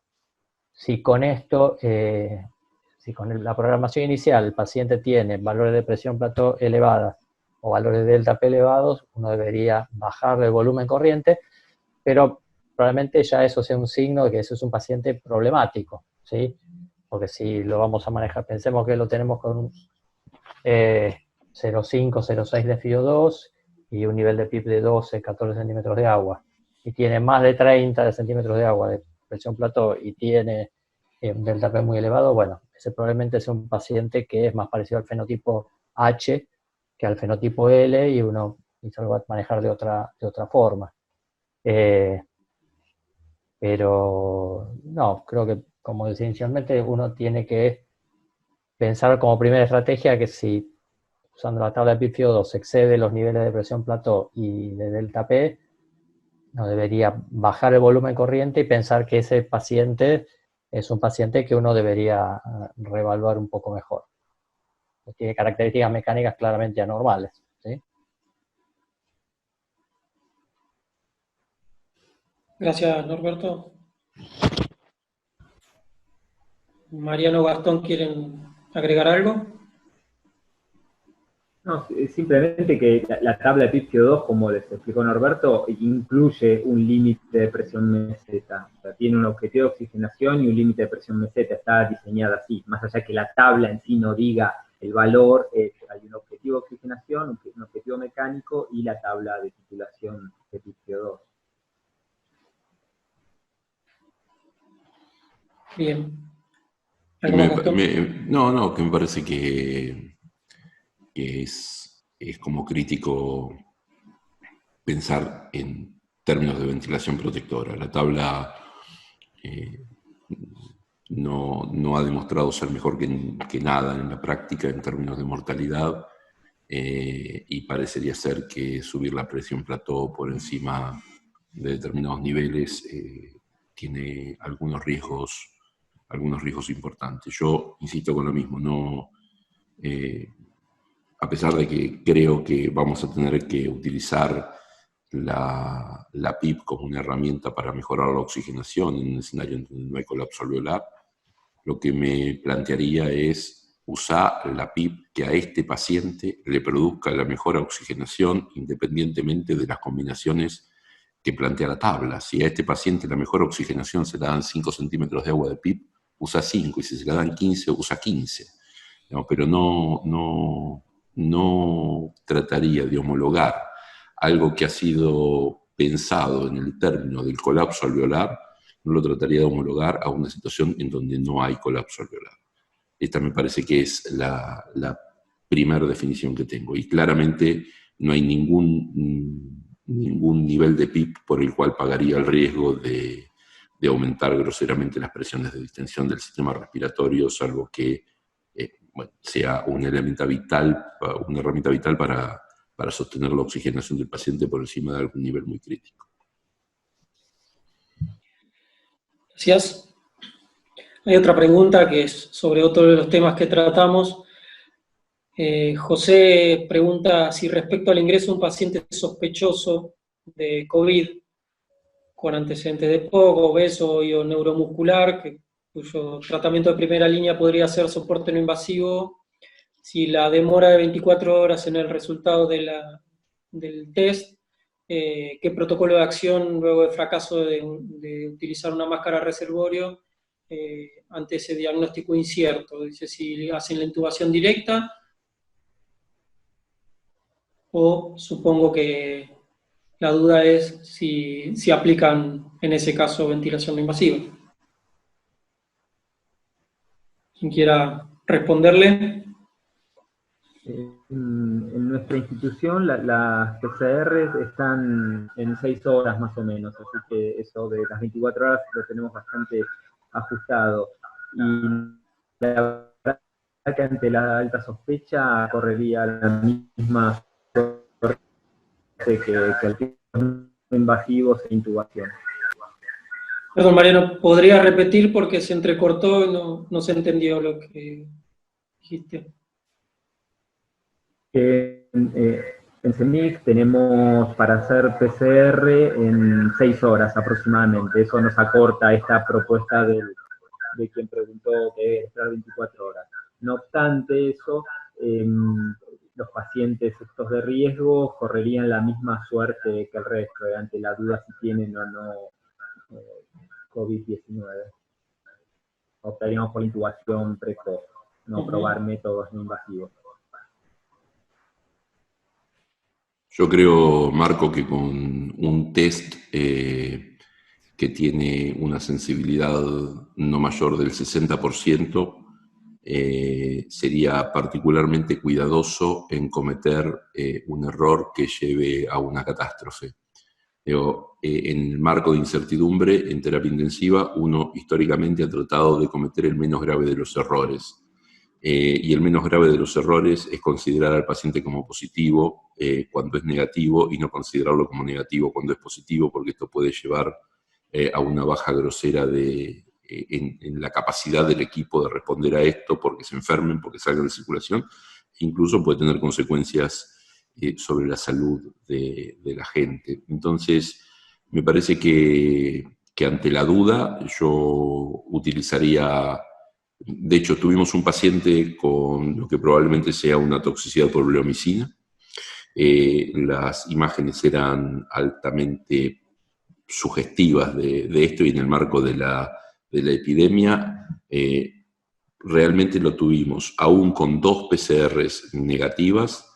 Si con esto, si con la programación inicial el paciente tiene valores de presión plató elevadas o valores de delta P elevados, uno debería bajar el volumen corriente, pero probablemente ya eso sea un signo de que eso es un paciente problemático, ¿sí? Porque si lo vamos a manejar, pensemos que lo tenemos con un 0,5, 0,6 de FIO2 y un nivel de PIP de 12, 14 centímetros de agua, y tiene más de 30 centímetros de agua de presión plató y tiene un delta P muy elevado, bueno, ese probablemente es un paciente que es más parecido al fenotipo H que al fenotipo L y uno se lo va a manejar de otra forma. Pero no, creo que, como decía inicialmente, uno tiene que pensar como primera estrategia que si usando la tabla de PIB-FIO2 excede los niveles de presión plató y de delta P, no debería bajar el volumen corriente y pensar que ese paciente es un paciente que uno debería reevaluar un poco mejor. Tiene características mecánicas claramente anormales, ¿sí? Gracias, Norberto. Mariano, Gastón, ¿quieren agregar algo? No, simplemente que la tabla de PIB-CO2, como les explicó Norberto, incluye un límite de presión meseta. O sea, tiene un objetivo de oxigenación y un límite de presión meseta. Está diseñada así. Más allá que la tabla en sí no diga el valor, hay un objetivo de oxigenación, un objetivo mecánico y la tabla de titulación de PIB-CO2. Bien. Que me parece que es como crítico pensar en términos de ventilación protectora. La tabla no ha demostrado ser mejor que nada en la práctica en términos de mortalidad, y parecería ser que subir la presión plató por encima de determinados niveles tiene algunos riesgos importantes. Yo insisto con lo mismo, no, a pesar de que creo que vamos a tener que utilizar la PIP como una herramienta para mejorar la oxigenación en un escenario en donde no hay colapso alveolar, lo que me plantearía es usar la PIP que a este paciente le produzca la mejor oxigenación independientemente de las combinaciones que plantea la tabla. Si a este paciente la mejor oxigenación se le dan 5 centímetros de agua de PIP, usa 5, y si se le dan 15, usa 15. No, pero no trataría de homologar algo que ha sido pensado en el término del colapso alveolar, no lo trataría de homologar a una situación en donde no hay colapso alveolar. Esta me parece que es la primera definición que tengo, y claramente no hay ningún nivel de PIP por el cual pagaría el riesgo de aumentar groseramente las presiones de distensión del sistema respiratorio, salvo que sea una herramienta vital para sostener la oxigenación del paciente por encima de algún nivel muy crítico. Gracias. Hay otra pregunta que es sobre otro de los temas que tratamos. José pregunta si respecto al ingreso de un paciente sospechoso de COVID con antecedentes de POC, obeso o neuromuscular, cuyo tratamiento de primera línea podría ser soporte no invasivo, si la demora de 24 horas en el resultado del test, qué protocolo de acción luego del fracaso de utilizar una máscara reservorio ante ese diagnóstico incierto. Dice si hacen la intubación directa o supongo que la duda es si aplican en ese caso ventilación no invasiva. ¿Quién quiera responderle? En nuestra institución las PCR están en 6 horas más o menos, así que eso de las 24 horas lo tenemos bastante ajustado. Y la verdad que ante la alta sospecha correría la misma que el invasivo e intubación. Perdón, Mariano, ¿podría repetir porque se entrecortó y no se entendió lo que dijiste? En CEMIC tenemos para hacer PCR en 6 horas aproximadamente. Eso nos acorta esta propuesta de quien preguntó que esperar 24 horas. No obstante eso, los pacientes estos de riesgo correrían la misma suerte que el resto, ante la duda si tienen o no COVID-19. Optaríamos por intubación precoz, no probar métodos no invasivos. Yo creo, Marco, que con un test que tiene una sensibilidad no mayor del 60%, sería particularmente cuidadoso en cometer un error que lleve a una catástrofe. Digo, en el marco de incertidumbre, en terapia intensiva, uno históricamente ha tratado de cometer el menos grave de los errores. Y el menos grave de los errores es considerar al paciente como positivo cuando es negativo y no considerarlo como negativo cuando es positivo, porque esto puede llevar a una baja grosera en la capacidad del equipo de responder a esto, porque se enfermen, porque salgan de circulación, e incluso puede tener consecuencias sobre la salud de la gente. Entonces, me parece que ante la duda yo utilizaría... De hecho, tuvimos un paciente con lo que probablemente sea una toxicidad por bleomicina. Las imágenes eran altamente sugestivas de esto, y en el marco de la epidemia realmente lo tuvimos. Aún con 2 PCRs negativas,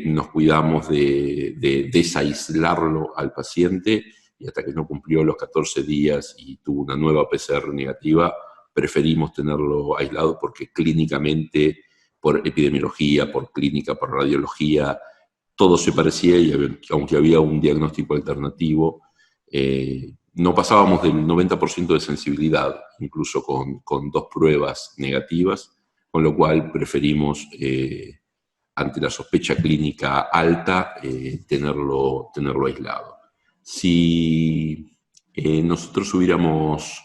nos cuidamos de desaislarlo al paciente, y hasta que no cumplió los 14 días y tuvo una nueva PCR negativa, preferimos tenerlo aislado, porque clínicamente, por epidemiología, por clínica, por radiología, todo se parecía, y aunque había un diagnóstico alternativo, no pasábamos del 90% de sensibilidad, incluso con 2 pruebas negativas, con lo cual preferimos, ante la sospecha clínica alta, tenerlo aislado. Si nosotros hubiéramos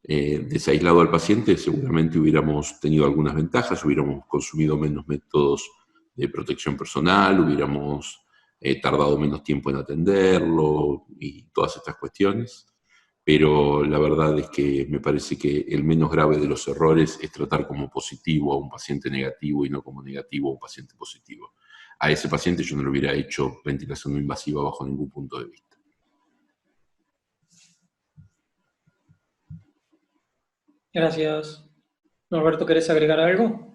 desaislado al paciente, seguramente hubiéramos tenido algunas ventajas, hubiéramos consumido menos métodos de protección personal, hubiéramos tardado menos tiempo en atenderlo y todas estas cuestiones, pero la verdad es que me parece que el menos grave de los errores es tratar como positivo a un paciente negativo y no como negativo a un paciente positivo. A ese paciente yo no le hubiera hecho ventilación no invasiva bajo ningún punto de vista. Gracias. Norberto, ¿querés agregar algo?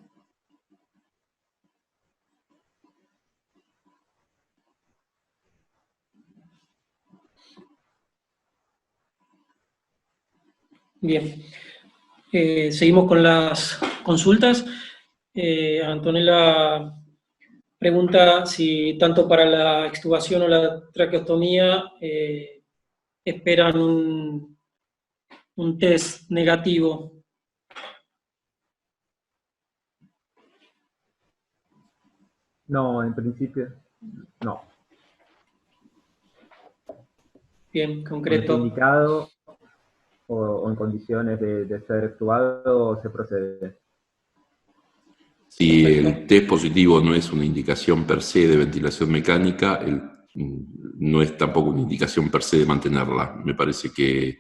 Bien. Seguimos con las consultas. Antonella pregunta si tanto para la extubación o la traqueostomía esperan un test negativo. No, en principio, no. Bien, Cuando concreto. esté indicado o en condiciones de ser extubado, se procede. Si el test positivo no es una indicación per se de ventilación mecánica, no es tampoco una indicación per se de mantenerla. Me parece que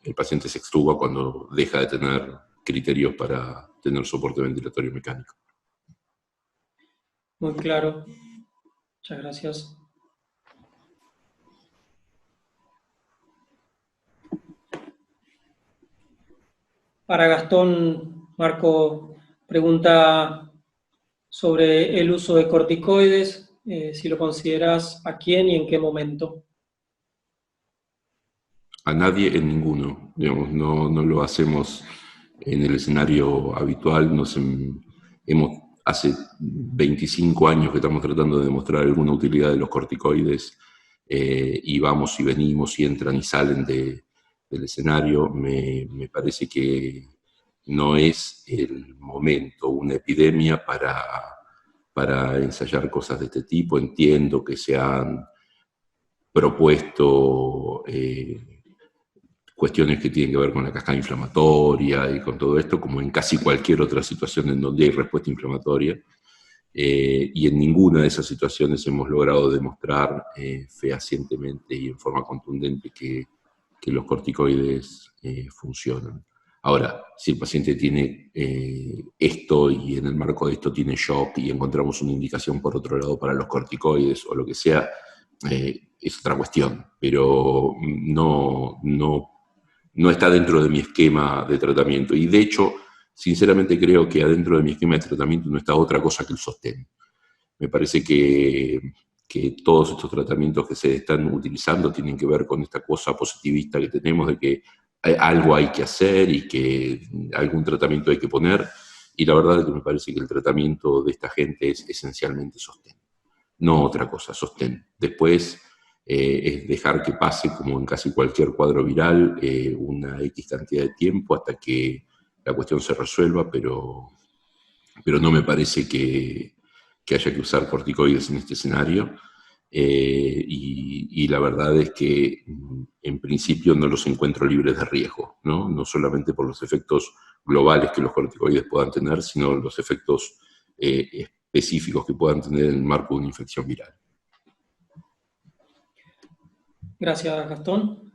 el paciente se extuba cuando deja de tener criterios para tener soporte ventilatorio mecánico. Muy claro. Muchas gracias. Para Gastón, Marco pregunta sobre el uso de corticoides, si lo consideras a quién y en qué momento. A nadie en ninguno. Digamos, no lo hacemos en el escenario habitual. Hace 25 años que estamos tratando de demostrar alguna utilidad de los corticoides, y vamos y venimos y entran y salen del escenario. Me parece que no es el momento, una epidemia, para ensayar cosas de este tipo. Entiendo que se han propuesto cuestiones que tienen que ver con la cascada inflamatoria y con todo esto, como en casi cualquier otra situación en donde hay respuesta inflamatoria. Y en ninguna de esas situaciones hemos logrado demostrar fehacientemente y en forma contundente que los corticoides funcionan. Ahora, si el paciente tiene esto y en el marco de esto tiene shock y encontramos una indicación por otro lado para los corticoides o lo que sea, es otra cuestión, pero no está dentro de mi esquema de tratamiento. Y de hecho, sinceramente creo que adentro de mi esquema de tratamiento no está otra cosa que el sostén. Me parece que todos estos tratamientos que se están utilizando tienen que ver con esta cosa positivista que tenemos de que algo hay que hacer y que algún tratamiento hay que poner, y la verdad es que me parece que el tratamiento de esta gente es esencialmente sostén, no otra cosa, sostén. Después, es dejar que pase, como en casi cualquier cuadro viral, una X cantidad de tiempo hasta que la cuestión se resuelva, pero no me parece que haya que usar corticoides en este escenario. Y la verdad es que en principio no los encuentro libres de riesgo, ¿no? No solamente por los efectos globales que los corticoides puedan tener, sino los efectos específicos que puedan tener en el marco de una infección viral. Gracias, Gastón.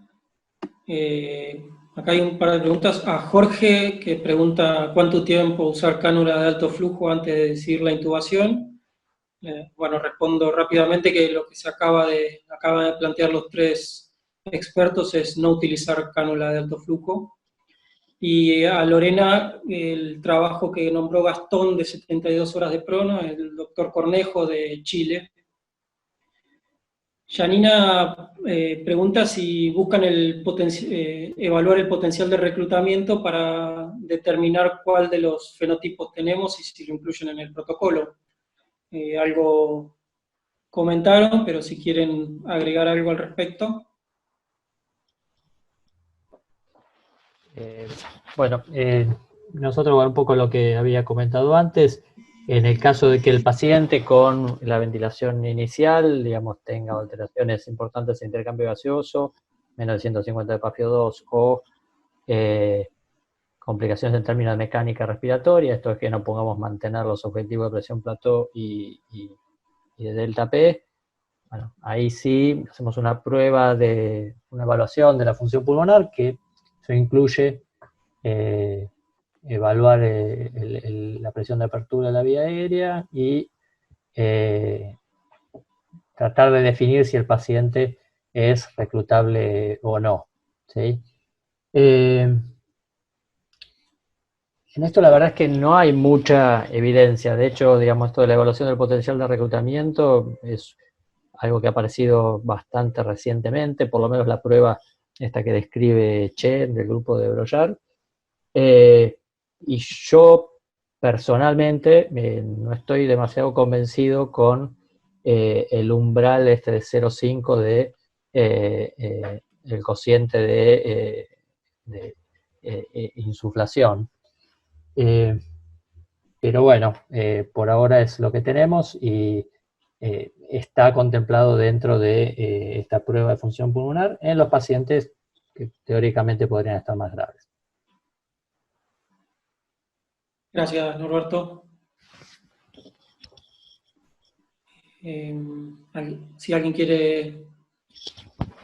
Acá hay un par de preguntas. A Jorge, que pregunta cuánto tiempo usar cánula de alto flujo antes de decidir la intubación. Bueno, respondo rápidamente que lo que se acaba de plantear los tres expertos es no utilizar cánula de alto flujo. Y a Lorena, el trabajo que nombró Gastón de 72 horas de prono, el doctor Cornejo de Chile. Janina pregunta si buscan evaluar el potencial de reclutamiento para determinar cuál de los fenotipos tenemos y si lo incluyen en el protocolo. Algo comentaron, pero si quieren agregar algo al respecto. Bueno, nosotros un poco lo que había comentado antes, en el caso de que el paciente con la ventilación inicial, digamos, tenga alteraciones importantes en intercambio gaseoso, menos de 150 de PaFio2 o complicaciones en términos de mecánica respiratoria, esto es que no pongamos mantener los objetivos de presión plató y de delta P, bueno, ahí sí hacemos una prueba de una evaluación de la función pulmonar, que eso incluye evaluar la presión de apertura de la vía aérea y tratar de definir si el paciente es reclutable o no, ¿sí? En esto la verdad es que no hay mucha evidencia. De hecho, digamos, esto de la evaluación del potencial de reclutamiento es algo que ha aparecido bastante recientemente, por lo menos la prueba esta que describe Chen del grupo de Breuillard. Y yo personalmente no estoy demasiado convencido con el umbral este de 0,5 de el cociente de insuflación. Pero bueno, por ahora es lo que tenemos y está contemplado dentro de esta prueba de función pulmonar en los pacientes que teóricamente podrían estar más graves. Gracias, Norberto. Si alguien quiere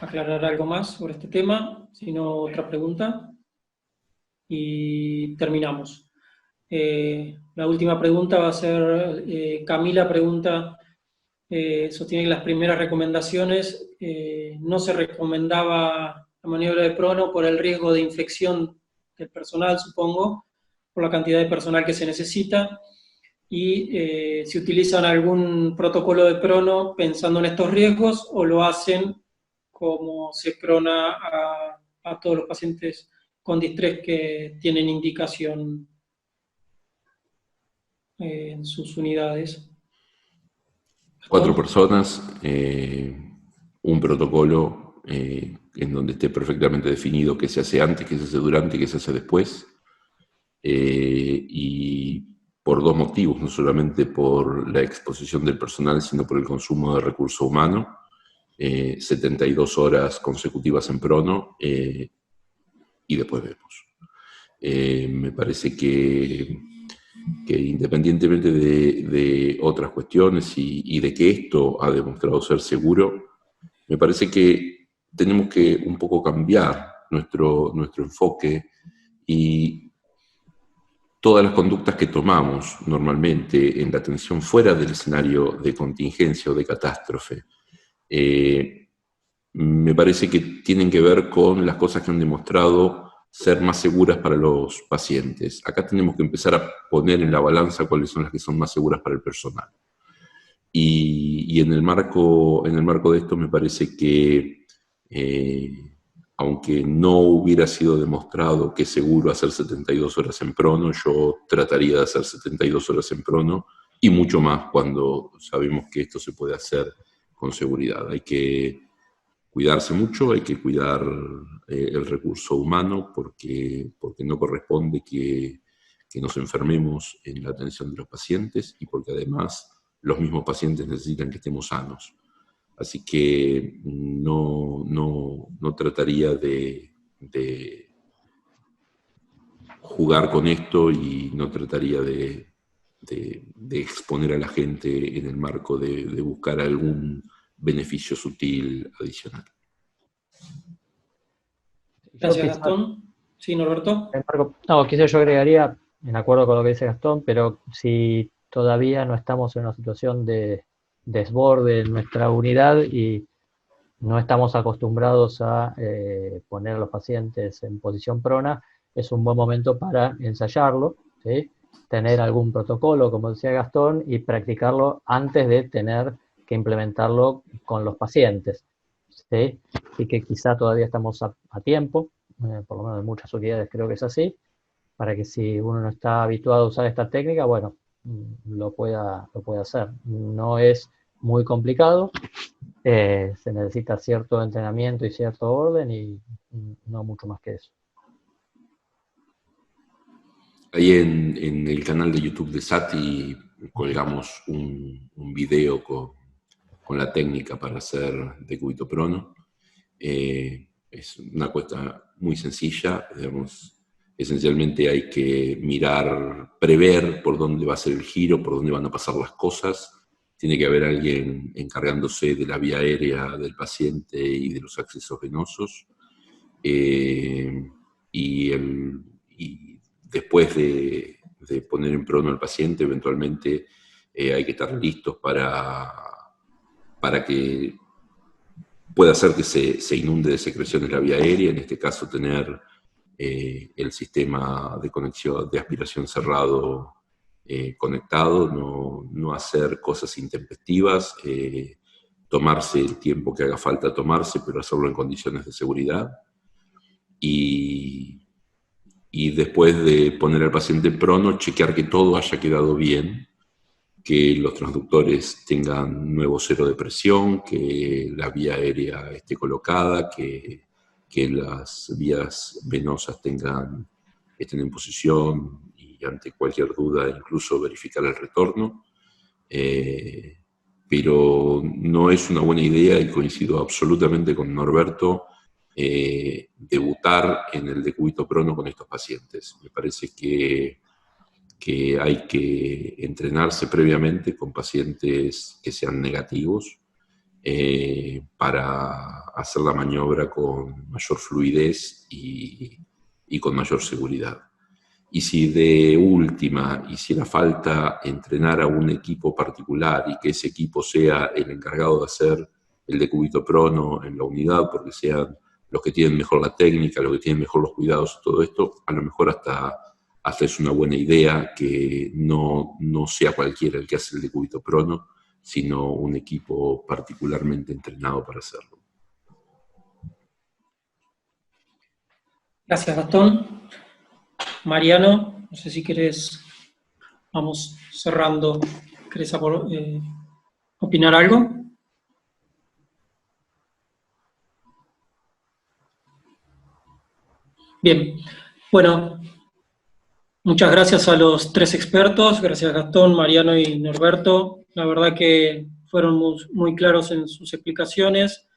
aclarar algo más sobre este tema, si no, otra pregunta. Y terminamos. La última pregunta va a ser, Camila pregunta, sostiene que las primeras recomendaciones no se recomendaba la maniobra de prono por el riesgo de infección del personal, supongo, por la cantidad de personal que se necesita, y si utilizan algún protocolo de prono pensando en estos riesgos, o lo hacen como se prona a todos los pacientes con distrés que tienen indicación en sus unidades. 4 personas, un protocolo en donde esté perfectamente definido qué se hace antes, qué se hace durante, qué se hace después, y por 2 motivos, no solamente por la exposición del personal, sino por el consumo de recurso humano, 72 horas consecutivas en prono, y después vemos. Me parece que independientemente de otras cuestiones y de que esto ha demostrado ser seguro, me parece que tenemos que un poco cambiar nuestro enfoque, y todas las conductas que tomamos normalmente en la atención fuera del escenario de contingencia o de catástrofe, me parece que tienen que ver con las cosas que han demostrado ser más seguras para los pacientes. Acá tenemos que empezar a poner en la balanza cuáles son las que son más seguras para el personal. Y en el marco de esto me parece que, aunque no hubiera sido demostrado que es seguro hacer 72 horas en prono, yo trataría de hacer 72 horas en prono, y mucho más cuando sabemos que esto se puede hacer con seguridad. Hay que cuidarse mucho, hay que cuidar el recurso humano porque no corresponde que nos enfermemos en la atención de los pacientes y porque además los mismos pacientes necesitan que estemos sanos. Así que no trataría de jugar con esto y no trataría de exponer a la gente en el marco de buscar algún beneficio sutil adicional. Gracias, Gastón. Sí, Norberto. No, quizás yo agregaría, en acuerdo con lo que dice Gastón, pero si todavía no estamos en una situación de desborde en nuestra unidad y no estamos acostumbrados a poner a los pacientes en posición prona, es un buen momento para ensayarlo, ¿sí? Tener algún protocolo, como decía Gastón, y practicarlo antes de tener que implementarlo con los pacientes, ¿sí? Y que quizá todavía estamos a tiempo, por lo menos en muchas unidades creo que es así, para que si uno no está habituado a usar esta técnica, bueno, lo pueda hacer. No es muy complicado, se necesita cierto entrenamiento y cierto orden y no mucho más que eso. Ahí en el canal de YouTube de Sati colgamos un video con la técnica para hacer decúbito prono. Es una cuestión muy sencilla, digamos. Esencialmente hay que prever por dónde va a ser el giro, por dónde van a pasar las cosas. Tiene que haber alguien encargándose de la vía aérea del paciente y de los accesos venosos. Y después de poner en prono al paciente, eventualmente hay que estar listos para que pueda hacer que se inunde de secreciones la vía aérea, en este caso tener el sistema de conexión de aspiración cerrado conectado, no hacer cosas intempestivas, tomarse el tiempo que haga falta tomarse, pero hacerlo en condiciones de seguridad. Y después de poner al paciente en prono, chequear que todo haya quedado bien, que los transductores tengan nuevo cero de presión, que la vía aérea esté colocada, que las vías venosas estén en posición y ante cualquier duda incluso verificar el retorno. Pero no es una buena idea, y coincido absolutamente con Norberto, debutar en el decúbito prono con estos pacientes. Me parece que hay que entrenarse previamente con pacientes que sean negativos para hacer la maniobra con mayor fluidez y con mayor seguridad. Y si de última hiciera falta entrenar a un equipo particular y que ese equipo sea el encargado de hacer el decúbito prono en la unidad, porque sean los que tienen mejor la técnica, los que tienen mejor los cuidados, todo esto, a lo mejor hasta es una buena idea que no sea cualquiera el que hace el decúbito prono, sino un equipo particularmente entrenado para hacerlo. Gracias, Gastón. Mariano, no sé si querés, vamos cerrando, ¿querés opinar algo? Bien, bueno, muchas gracias a los tres expertos, gracias Gastón, Mariano y Norberto. La verdad que fueron muy claros en sus explicaciones.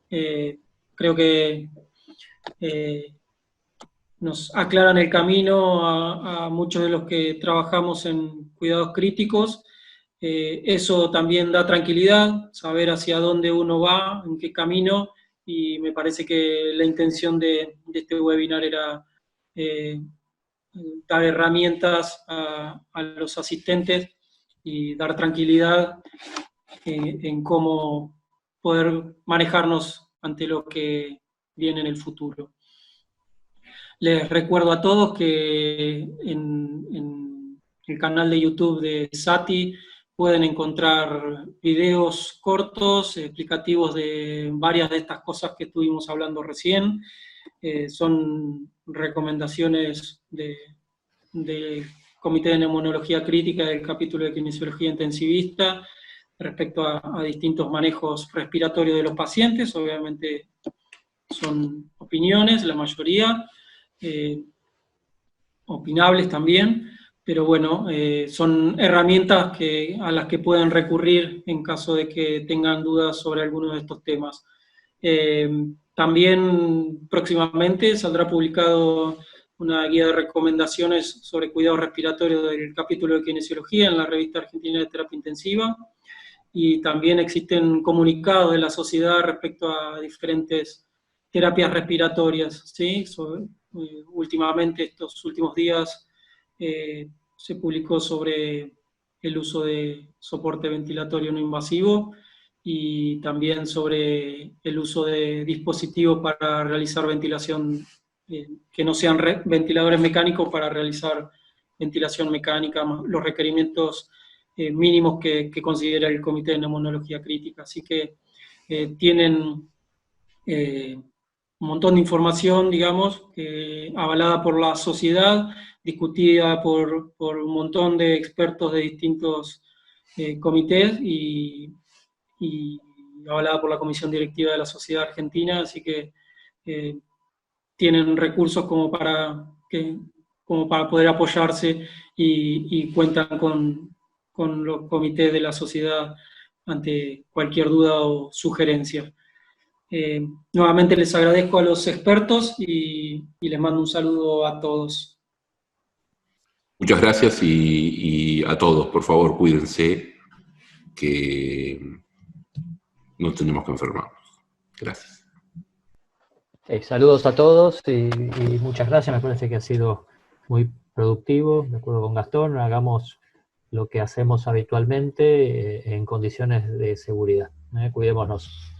Creo que nos aclaran el camino a muchos de los que trabajamos en cuidados críticos. Eso también da tranquilidad, saber hacia dónde uno va, en qué camino, y me parece que la intención de este webinar era dar herramientas a los asistentes y dar tranquilidad en cómo poder manejarnos ante lo que viene en el futuro. Les recuerdo a todos que en el canal de YouTube de Sati pueden encontrar videos cortos, explicativos de varias de estas cosas que estuvimos hablando recién. Son recomendaciones del Comité de Neumonología Crítica del capítulo de Kinesiología Intensivista, respecto a distintos manejos respiratorios de los pacientes. Obviamente son opiniones, la mayoría, opinables también, pero bueno, son herramientas a las que pueden recurrir en caso de que tengan dudas sobre alguno de estos temas. También próximamente saldrá publicado una guía de recomendaciones sobre cuidados respiratorios del capítulo de kinesiología en la revista argentina de terapia intensiva, y también existen comunicados de la sociedad respecto a diferentes terapias respiratorias, ¿sí? Últimamente, estos últimos días, se publicó sobre el uso de soporte ventilatorio no invasivo, y también sobre el uso de dispositivos para realizar ventilación, que no sean ventiladores mecánicos, para realizar ventilación mecánica, los requerimientos mínimos que considera el Comité de Neumonología Crítica. Así que tienen un montón de información, digamos, avalada por la sociedad, discutida por un montón de expertos de distintos comités, y avalada por la Comisión Directiva de la Sociedad Argentina, así que tienen recursos como para poder apoyarse, y cuentan con los comités de la sociedad ante cualquier duda o sugerencia. Nuevamente les agradezco a los expertos y les mando un saludo a todos. Muchas gracias y a todos, por favor, cuídense, que no tenemos que enfermarnos. Gracias. Saludos a todos y muchas gracias. Me parece que ha sido muy productivo. De acuerdo con Gastón, hagamos lo que hacemos habitualmente en condiciones de seguridad. Cuidémonos.